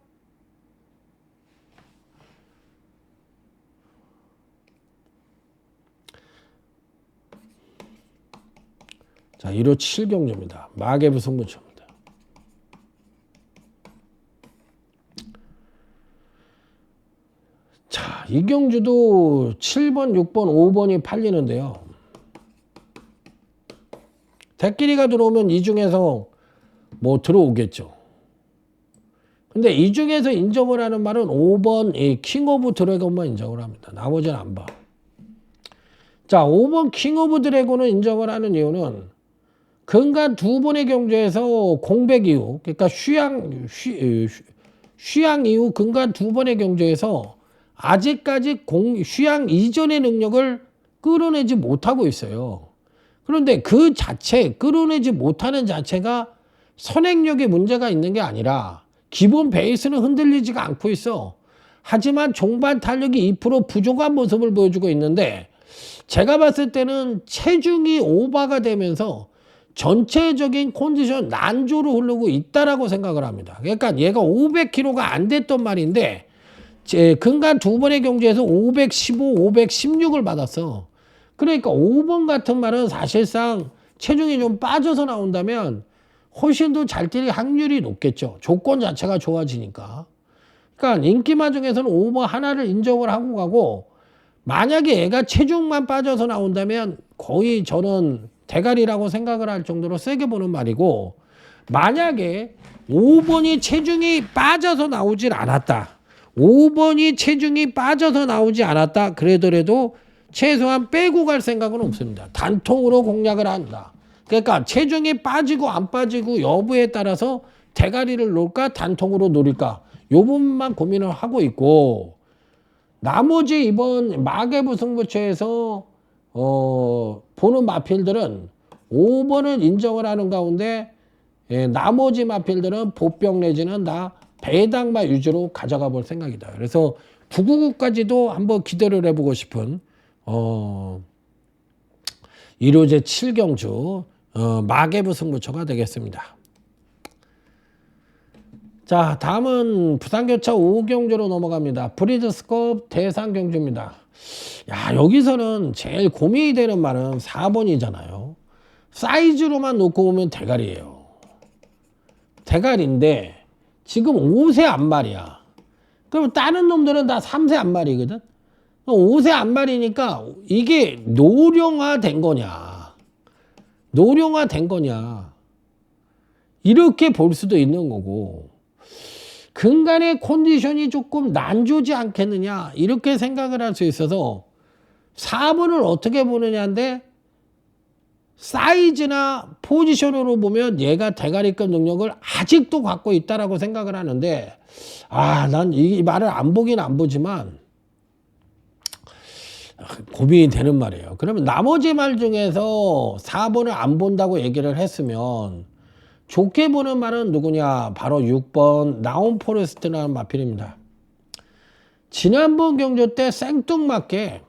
자, 1호 7경주입니다. 마개부 승부처입니다. 자, 이 경주도 7번, 6번, 5번이 팔리는데요. 대끼리가 들어오면 이 중에서 뭐 들어오겠죠. 근데 이 중에서 인정을 하는 말은 5번 이 킹 오브 드래곤만 인정을 합니다. 나머지는 안 봐. 자, 5번 킹 오브 드래곤을 인정을 하는 이유는 근간 두 번의 경주에서 공백 이후, 그러니까 휴양 이후 근간 두 번의 경주에서 아직까지 휴양 이전의 능력을 끌어내지 못하고 있어요. 그런데 그 자체, 끌어내지 못하는 자체가 선행력에 문제가 있는 게 아니라 기본 베이스는 흔들리지가 않고 있어. 하지만 종반 탄력이 2% 부족한 모습을 보여주고 있는데, 제가 봤을 때는 체중이 오버가 되면서 전체적인 컨디션 난조로 흐르고 있다라고 생각을 합니다. 그러니까 얘가 500kg가 안 됐던 말인데 근간 두 번의 경주에서 515, 516을 받았어. 그러니까 5번 같은 말은 사실상 체중이 좀 빠져서 나온다면 훨씬 더 잘 뛸 확률이 높겠죠. 조건 자체가 좋아지니까. 그러니까 인기마 중에서는 5번 하나를 인정을 하고 가고, 만약에 애가 체중만 빠져서 나온다면 거의 저는 대가리라고 생각을 할 정도로 세게 보는 말이고, 만약에 5번이 체중이 빠져서 나오질 않았다. 5번이 체중이 빠져서 나오지 않았다. 그러더라도 최소한 빼고 갈 생각은 없습니다. 단통으로 공략을 한다. 그러니까 체중이 빠지고 안 빠지고 여부에 따라서 대가리를 놓을까 단통으로 노릴까 요 부분만 고민을 하고 있고, 나머지 이번 마개부 승부처에서 보는 마필들은 5번을 인정을 하는 가운데 나머지 마필들은 보병 내지는 다 배당마 위주로 가져가 볼 생각이다. 그래서 999까지도 한번 기대를 해보고 싶은 1호제 7경주 마개부 승부처가 되겠습니다. 자, 다음은 부산교차 5경주로 넘어갑니다. 브리드스컵 대상경주입니다. 야, 여기서는 제일 고민이 되는 말은 4번이잖아요. 사이즈로만 놓고 보면 대가리예요. 대가리인데 지금 5세 안말이야. 그럼 다른 놈들은 다 3세 안말이거든. 5세 안말이니까 이게 노령화된 거냐, 노령화된 거냐, 이렇게 볼 수도 있는 거고, 근간의 컨디션이 조금 난조지 않겠느냐, 이렇게 생각을 할 수 있어서 4번을 어떻게 보느냐인데, 사이즈나 포지션으로 보면 얘가 대가리급 능력을 아직도 갖고 있다라고 생각을 하는데, 난 이 말을 안 보긴 안 보지만 고민이 되는 말이에요. 그러면 나머지 말 중에서 4번을 안 본다고 얘기를 했으면 좋게 보는 말은 누구냐? 바로 6번 나온 포레스트라는 마필입니다. 지난번 경주 때 생뚱맞게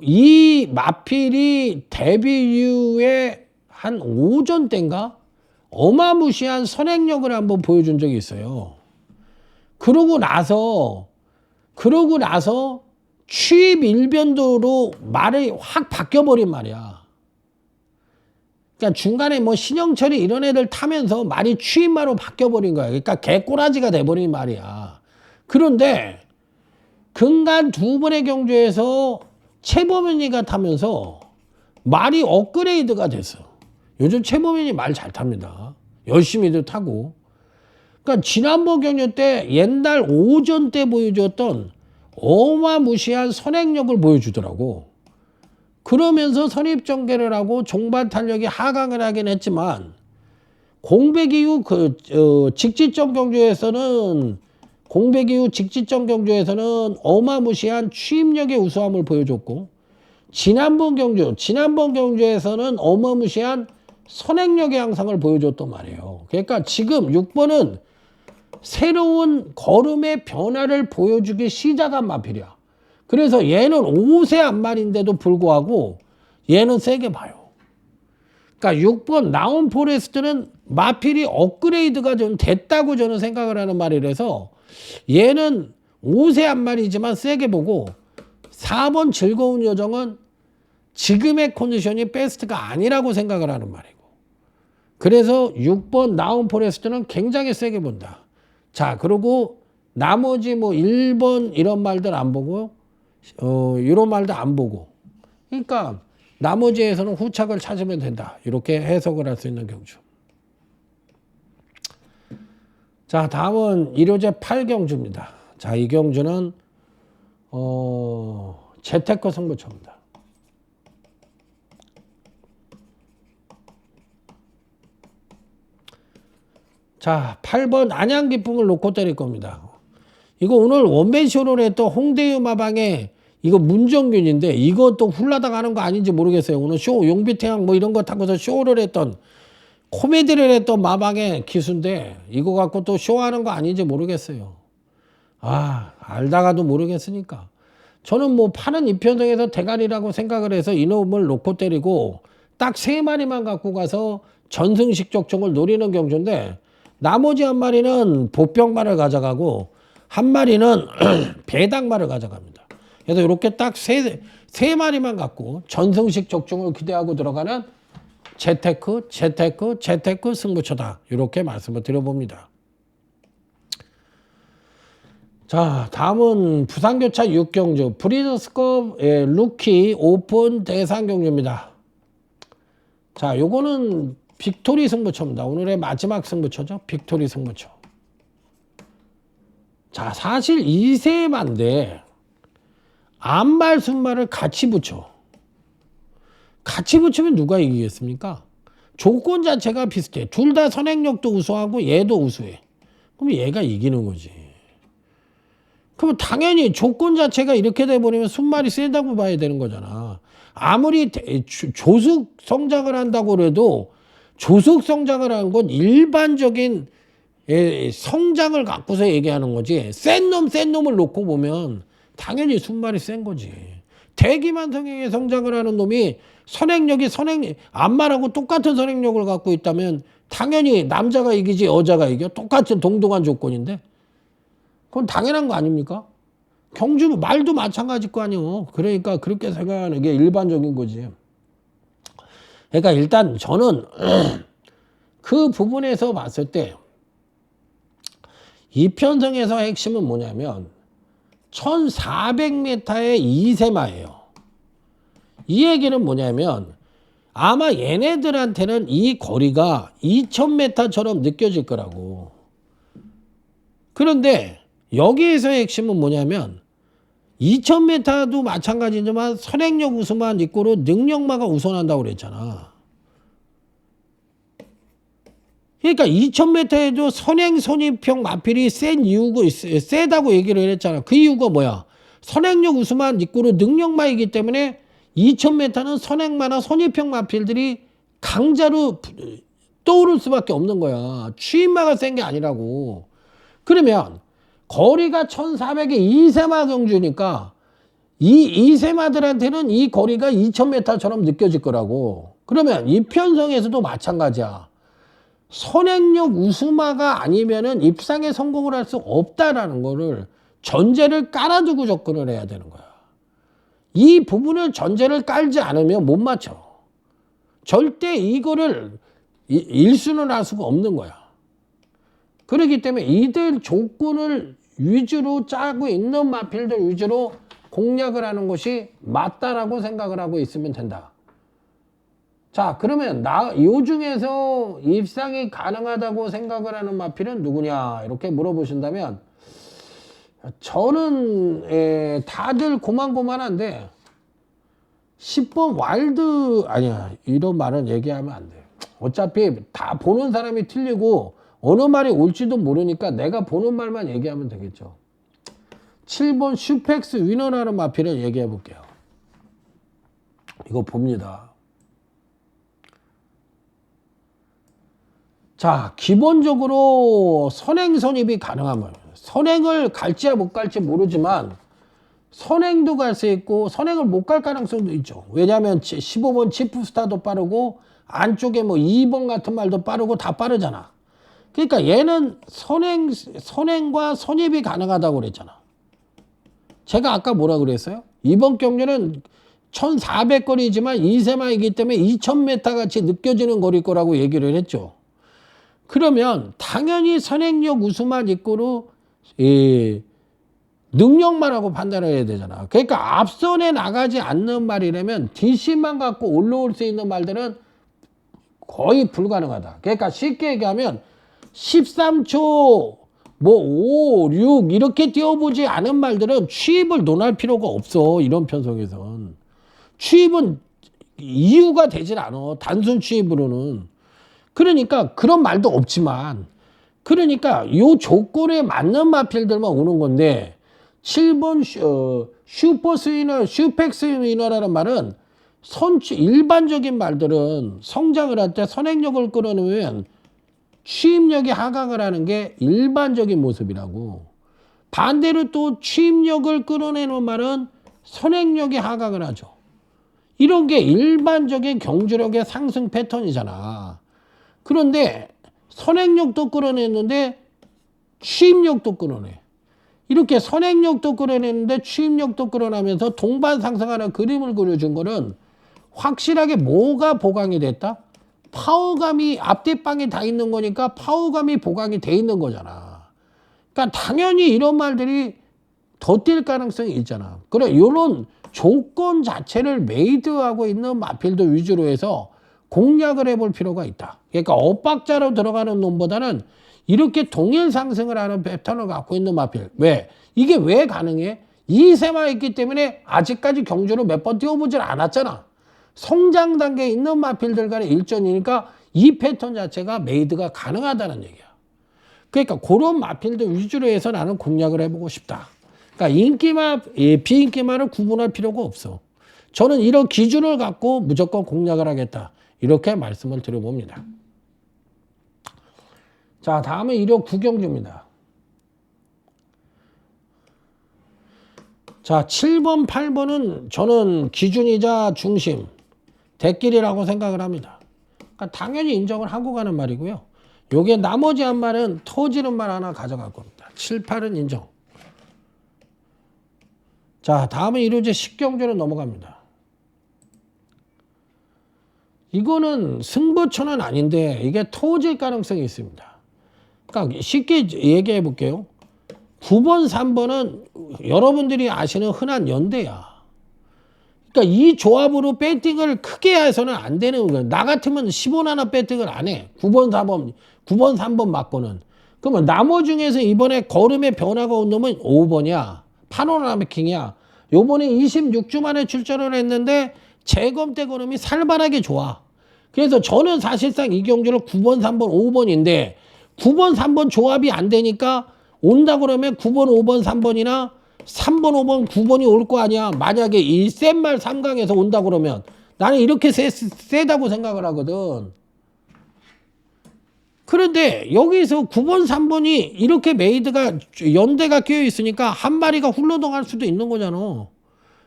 이 마필이 데뷔 이후에 한 오전 때인가 어마무시한 선행력을 한번 보여준 적이 있어요. 그러고 나서 취입 일변도로 말이 확 바뀌어버린 말이야. 그러니까 중간에 뭐 신영철이 이런 애들 타면서 말이 취입말로 바뀌어버린 거야. 그러니까 개꼬라지가 돼버린 말이야. 그런데 근간 두 번의 경주에서 최범현이가 타면서 말이 업그레이드가 됐어. 요즘 최범현이 말 잘 탑니다. 열심히도 타고. 그러니까 지난번 경주 때 옛날 오전 때 보여줬던 어마무시한 선행력을 보여주더라고. 그러면서 선입전개를 하고 종반 탄력이 하강을 하긴 했지만 공백 이후 직지점 경주에서는 어마무시한 취입력의 우수함을 보여줬고 지난번 경주에서는 어마무시한 선행력의 향상을 보여줬단 말이에요. 그러니까 지금 6번은 새로운 걸음의 변화를 보여주기 시작한 마필이야. 그래서 얘는 5세 안말인데도 불구하고 얘는 세게 봐요. 그러니까 6번 나온 포레스트는 마필이 업그레이드가 좀 됐다고 저는 생각을 하는 말이라서 얘는 5세 안말이지만 세게 보고 4번 즐거운 여정은 지금의 컨디션이 베스트가 아니라고 생각을 하는 말이고 그래서 6번 나온 포레스트는 굉장히 세게 본다. 자, 그리고 나머지 뭐 1번 이런 말들 안 보고 이런 말도 안 보고 그러니까 나머지에서는 후착을 찾으면 된다. 이렇게 해석을 할 수 있는 경주. 자, 다음은 1호제 8경주입니다. 자, 이 경주는 재테크 승부처입니다. 자, 8번 안양 기쁨을 놓고 때릴 겁니다. 이거 오늘 원맨쇼를 했던 홍대유 마방에 이거 문정균인데 이것도 훌라당 하는 거 아닌지 모르겠어요. 오늘 쇼 용비태양 뭐 이런 거 타고서 쇼를 했던 코미디를 했던 마방의 기수인데 이거 갖고 또 쇼하는 거 아닌지 모르겠어요. 아, 알다가도 모르겠으니까. 저는 뭐 파는 이편성에서 대가리라고 생각을 해서 이놈을 놓고 때리고 딱 3마리만 갖고 가서 전승식 적중을 노리는 경주인데 나머지 한 마리는 보병말을 가져가고 한 마리는 배당말을 가져갑니다. 그래서 이렇게 딱 세 마리만 갖고 전승식 적중을 기대하고 들어가는 재테크 승부처다. 이렇게 말씀을 드려봅니다. 자, 다음은 부산교차 6경주 브리더스컵 루키 오픈 대상 경주입니다. 자, 요거는 빅토리 승부처입니다. 오늘의 마지막 승부처죠. 빅토리 승부처. 자, 사실 2세만데 암말 순말을 같이 붙여. 같이 붙이면 누가 이기겠습니까? 조건 자체가 비슷해. 둘 다 선행력도 우수하고 얘도 우수해. 그럼 얘가 이기는 거지. 그럼 당연히 조건 자체가 이렇게 돼버리면 순말이 세다고 봐야 되는 거잖아. 아무리 조숙 성장을 한다고 그래도 조숙 성장을 하는 건 일반적인 성장을 갖고서 얘기하는 거지. 센 놈을 놓고 보면 당연히 순말이 센 거지. 대기만 성행의 성장을 하는 놈이 암말하고 똑같은 선행력을 갖고 있다면 당연히 남자가 이기지 여자가 이겨. 똑같은 동등한 조건인데 그건 당연한 거 아닙니까? 경주 말도 마찬가지일 거 아니에요. 그러니까 그렇게 생각하는 게 일반적인 거지. 그러니까 일단 저는 그 부분에서 봤을 때 이편성에서 핵심은 뭐냐면 1400m의 2세마예요. 이 얘기는 뭐냐면 아마 얘네들한테는 이 거리가 2000m처럼 느껴질 거라고. 그런데 여기에서의 핵심은 뭐냐면 2000m도 마찬가지지만 선행력 우수만 있고로 능력마가 우선한다고 그랬잖아. 그러니까 2000m에도 선행 선입형 마필이 센 이유가 세다고 얘기를 했잖아. 그 이유가 뭐야? 선행력 우수만 입구로 능력마이기 때문에 2000m는 선행마나 선입형 마필들이 강자로 떠오를 수밖에 없는 거야. 추임마가 센 게 아니라고. 그러면 거리가 1400에 2세마 경주니까 이 2세마들한테는 이 거리가 2000m처럼 느껴질 거라고. 그러면 이 편성에서도 마찬가지야. 선행력 우수마가 아니면은 입상에 성공을 할 수 없다라는 거를 전제를 깔아두고 접근을 해야 되는 거야. 이 부분을 전제를 깔지 않으면 못 맞춰. 절대 이거를 일순을 할 수가 없는 거야. 그렇기 때문에 이들 조건을 위주로 짜고 있는 마필들 위주로 공략을 하는 것이 맞다라고 생각을 하고 있으면 된다. 자, 그러면 요 중에서 입상이 가능하다고 생각을 하는 마필은 누구냐 이렇게 물어보신다면 저는 다들 고만고만한데 10번 와일드 아니야, 이런 말은 얘기하면 안 돼. 어차피 다 보는 사람이 틀리고 어느 말이 옳지도 모르니까 내가 보는 말만 얘기하면 되겠죠. 7번 슈펙스 위너라는 마필을 얘기해 볼게요. 이거 봅니다. 자, 기본적으로 선행 선입이 가능하면 선행을 갈지 못 갈지 모르지만 선행도 갈 수 있고 선행을 못 갈 가능성도 있죠. 왜냐하면 15번 치프스타도 빠르고 안쪽에 뭐 2번 같은 말도 빠르고 다 빠르잖아. 그러니까 얘는 선행과 선입이 가능하다고 그랬잖아. 제가 아까 뭐라 그랬어요? 이번 경주는 1400거리지만 2세마이기 때문에 2000m 같이 느껴지는 거리일 거라고 얘기를 했죠. 그러면 당연히 선행력 우수만 입고로 능력만 하고 판단을 해야 되잖아. 그러니까 앞선에 나가지 않는 말이라면 DC만 갖고 올라올 수 있는 말들은 거의 불가능하다. 그러니까 쉽게 얘기하면 13초 뭐 5, 6 이렇게 뛰어보지 않은 말들은 취입을 논할 필요가 없어. 이런 편성에선 취입은 이유가 되질 않아. 단순 취입으로는. 그러니까 그런 말도 없지만 그러니까 요 조건에 맞는 마필들만 오는 건데 7번 슈퍼 스위너, 슈펙스 위너라는 말은 일반적인 말들은 성장을 할 때 선행력을 끌어내면 취입력이 하강을 하는 게 일반적인 모습이라고. 반대로 또 취입력을 끌어내는 말은 선행력이 하강을 하죠. 이런 게 일반적인 경주력의 상승 패턴이잖아. 그런데 선행력도 끌어냈는데 취입력도 끌어내. 이렇게 선행력도 끌어내는데 취입력도 끌어내면서 동반 상승하는 그림을 그려준 거는 확실하게 뭐가 보강이 됐다? 파워감이 앞뒤방에 다 있는 거니까 파워감이 보강이 돼 있는 거잖아. 그러니까 당연히 이런 말들이 더 뛸 가능성이 있잖아. 그래, 이런 조건 자체를 메이드하고 있는 마필드 위주로 해서 공략을 해볼 필요가 있다. 그러니까 엇박자로 들어가는 놈보다는 이렇게 동일 상승을 하는 패턴을 갖고 있는 마필. 왜? 이게 왜 가능해? 2세마 있기 때문에 아직까지 경주를 몇 번 뛰어보질 않았잖아. 성장 단계에 있는 마필들 간의 일전이니까 이 패턴 자체가 메이드가 가능하다는 얘기야. 그러니까 그런 마필들 위주로 해서 나는 공략을 해보고 싶다. 그러니까 인기마, 비인기마를 구분할 필요가 없어. 저는 이런 기준을 갖고 무조건 공략을 하겠다. 이렇게 말씀을 드려봅니다. 자, 다음은 1호 구경주입니다. 자, 7번, 8번은 저는 기준이자 중심, 대길이라고 생각을 합니다. 그러니까 당연히 인정을 하고 가는 말이고요. 요게 나머지 한 말은 터지는 말 하나 가져갈 겁니다. 7, 8은 인정. 자, 다음은 1호제 10경주로 넘어갑니다. 이거는 승부처는 아닌데 이게 터질 가능성이 있습니다. 그러니까 쉽게 얘기해 볼게요. 9번, 3번은 여러분들이 아시는 흔한 연대야. 그러니까 이 조합으로 배팅을 크게 해서는 안 되는 거예요. 나 같으면 10원 하나 배팅을 안 해. 9번, 3번 맞고는. 그러면 나머 중에서 이번에 걸음의 변화가 온 놈은 5번이야. 파노라마킹이야. 요번에 26주 만에 출전을 했는데 재검대 걸음이 살벌하게 좋아. 그래서 저는 사실상 이 경주를 9번, 3번, 5번인데 9번, 3번 조합이 안 되니까 온다 그러면 9번, 5번, 3번이나 3번, 5번, 9번이 올 거 아니야. 만약에 이 센 말 3강에서 온다 그러면 나는 이렇게 세다고 생각을 하거든. 그런데 여기서 9번, 3번이 이렇게 메이드가 연대가 끼어 있으니까 한 마리가 훌러덩할 수도 있는 거잖아.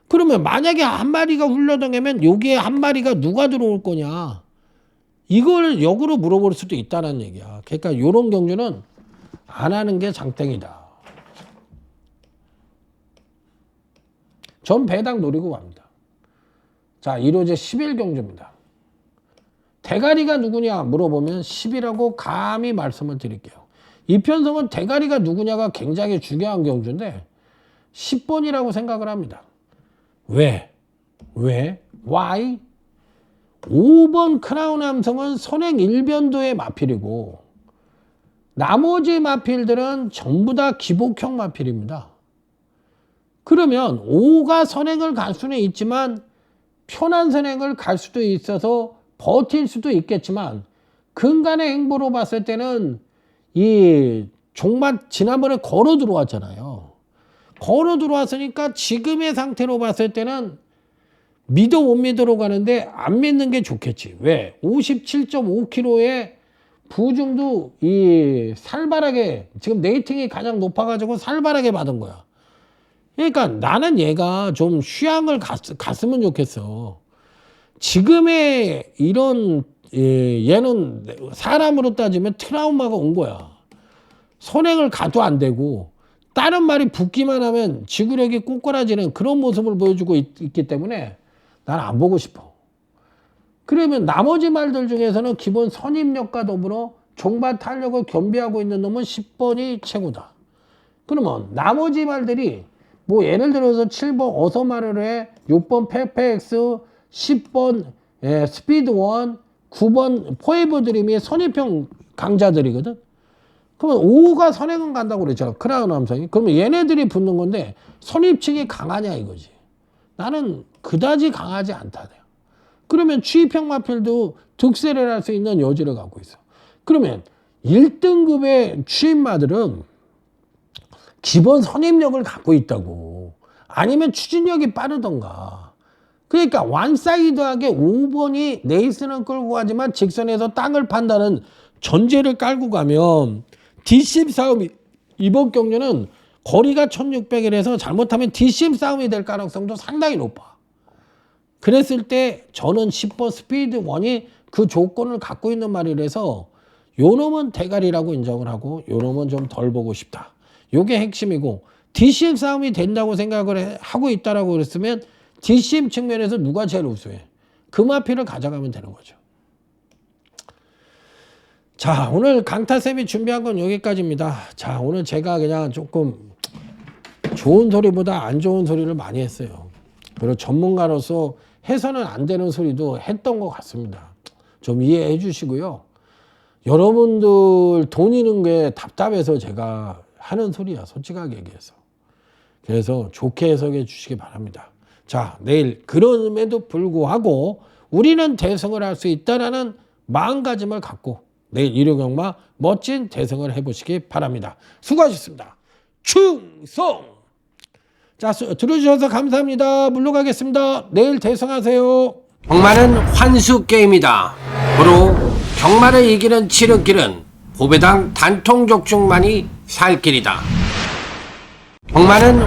그러면 만약에 한 마리가 훌러덩하면 여기에 한 마리가 누가 들어올 거냐. 이걸 역으로 물어볼 수도 있다는 얘기야. 그러니까 이런 경주는 안 하는 게 장땡이다. 전 배당 노리고 갑니다. 자, 1호제 11경주입니다. 대가리가 누구냐 물어보면 10이라고 감히 말씀을 드릴게요. 이 편성은 대가리가 누구냐가 굉장히 중요한 경주인데 10번이라고 생각을 합니다. 왜? Why? 5번 크라운 함성은 선행 1변도의 마필이고 나머지 마필들은 전부 다 기복형 마필입니다. 그러면 5가 선행을 갈 수는 있지만 편한 선행을 갈 수도 있어서 버틸 수도 있겠지만 근간의 행보로 봤을 때는 이 종맛 지난번에 걸어 들어왔잖아요. 걸어 들어왔으니까 지금의 상태로 봤을 때는 믿어 못 믿어로 가는데 안 믿는 게 좋겠지. 왜? 57.5kg의 부중도 이 살벌하게 지금 레이팅이 가장 높아가지고 살벌하게 받은 거야. 그러니까 나는 얘가 좀 휴양을 갔으면 좋겠어. 지금의 이런 얘는 사람으로 따지면 트라우마가 온 거야. 선행을 가도 안 되고 다른 말이 붙기만 하면 지구력이 꼬꾸라지는 그런 모습을 보여주고 있기 때문에 난 안 보고 싶어. 그러면 나머지 말들 중에서는 기본 선임력과 더불어 종밭 탄력을 겸비하고 있는 놈은 10번이 최고다. 그러면 나머지 말들이 뭐 예를 들어서 7번 어서마를 해, 6번 페페엑스, 10번 스피드원, 9번 포에버 드림이 선입형 강자들이거든. 그러면 5가 선행은 간다고 그랬잖아. 크라운 함성이. 그러면 얘네들이 붙는 건데 선입층이 강하냐 이거지. 나는 그다지 강하지 않다. 그러면 취입형 마필도 득세를 할 수 있는 여지를 갖고 있어. 그러면 1등급의 취입마들은 기본 선임력을 갖고 있다고. 아니면 추진력이 빠르던가. 그러니까 완사이드하게 5번이 레이스는 끌고 가지만 직선에서 땅을 판다는 전제를 깔고 가면 뒷심 싸움이 이번 경주는 거리가 1600이라서 잘못하면 뒷심 싸움이 될 가능성도 상당히 높아. 그랬을 때 저는 10번 스피드 1이 그 조건을 갖고 있는 말이라서 요 놈은 대가리라고 인정을 하고 요 놈은 좀 덜 보고 싶다. 요게 핵심이고 뒷심 싸움이 된다고 생각을 하고 있다라고 그랬으면 뒷심 측면에서 누가 제일 우수해? 그 마필을 가져가면 되는 거죠. 자, 오늘 강타쌤이 준비한 건 여기까지입니다. 자, 오늘 제가 그냥 조금 좋은 소리보다 안 좋은 소리를 많이 했어요. 그리고 전문가로서 해서는 안 되는 소리도 했던 것 같습니다. 좀 이해해 주시고요. 여러분들 돈 잃는 게 답답해서 제가 하는 소리야, 솔직하게 얘기해서. 그래서 좋게 해석해 주시기 바랍니다. 자, 내일 그럼에도 불구하고 우리는 대승을 할 수 있다라는 마음가짐을 갖고 내일 일요경마 멋진 대승을 해보시기 바랍니다. 수고하셨습니다. 충성! 자, 들어주셔서 감사합니다. 물러가겠습니다. 내일 대승하세요. 경마는 환수 게임이다. 고로 경마를 이기는 지름길은 보배당 단통족중만이 살 길이다. 경마는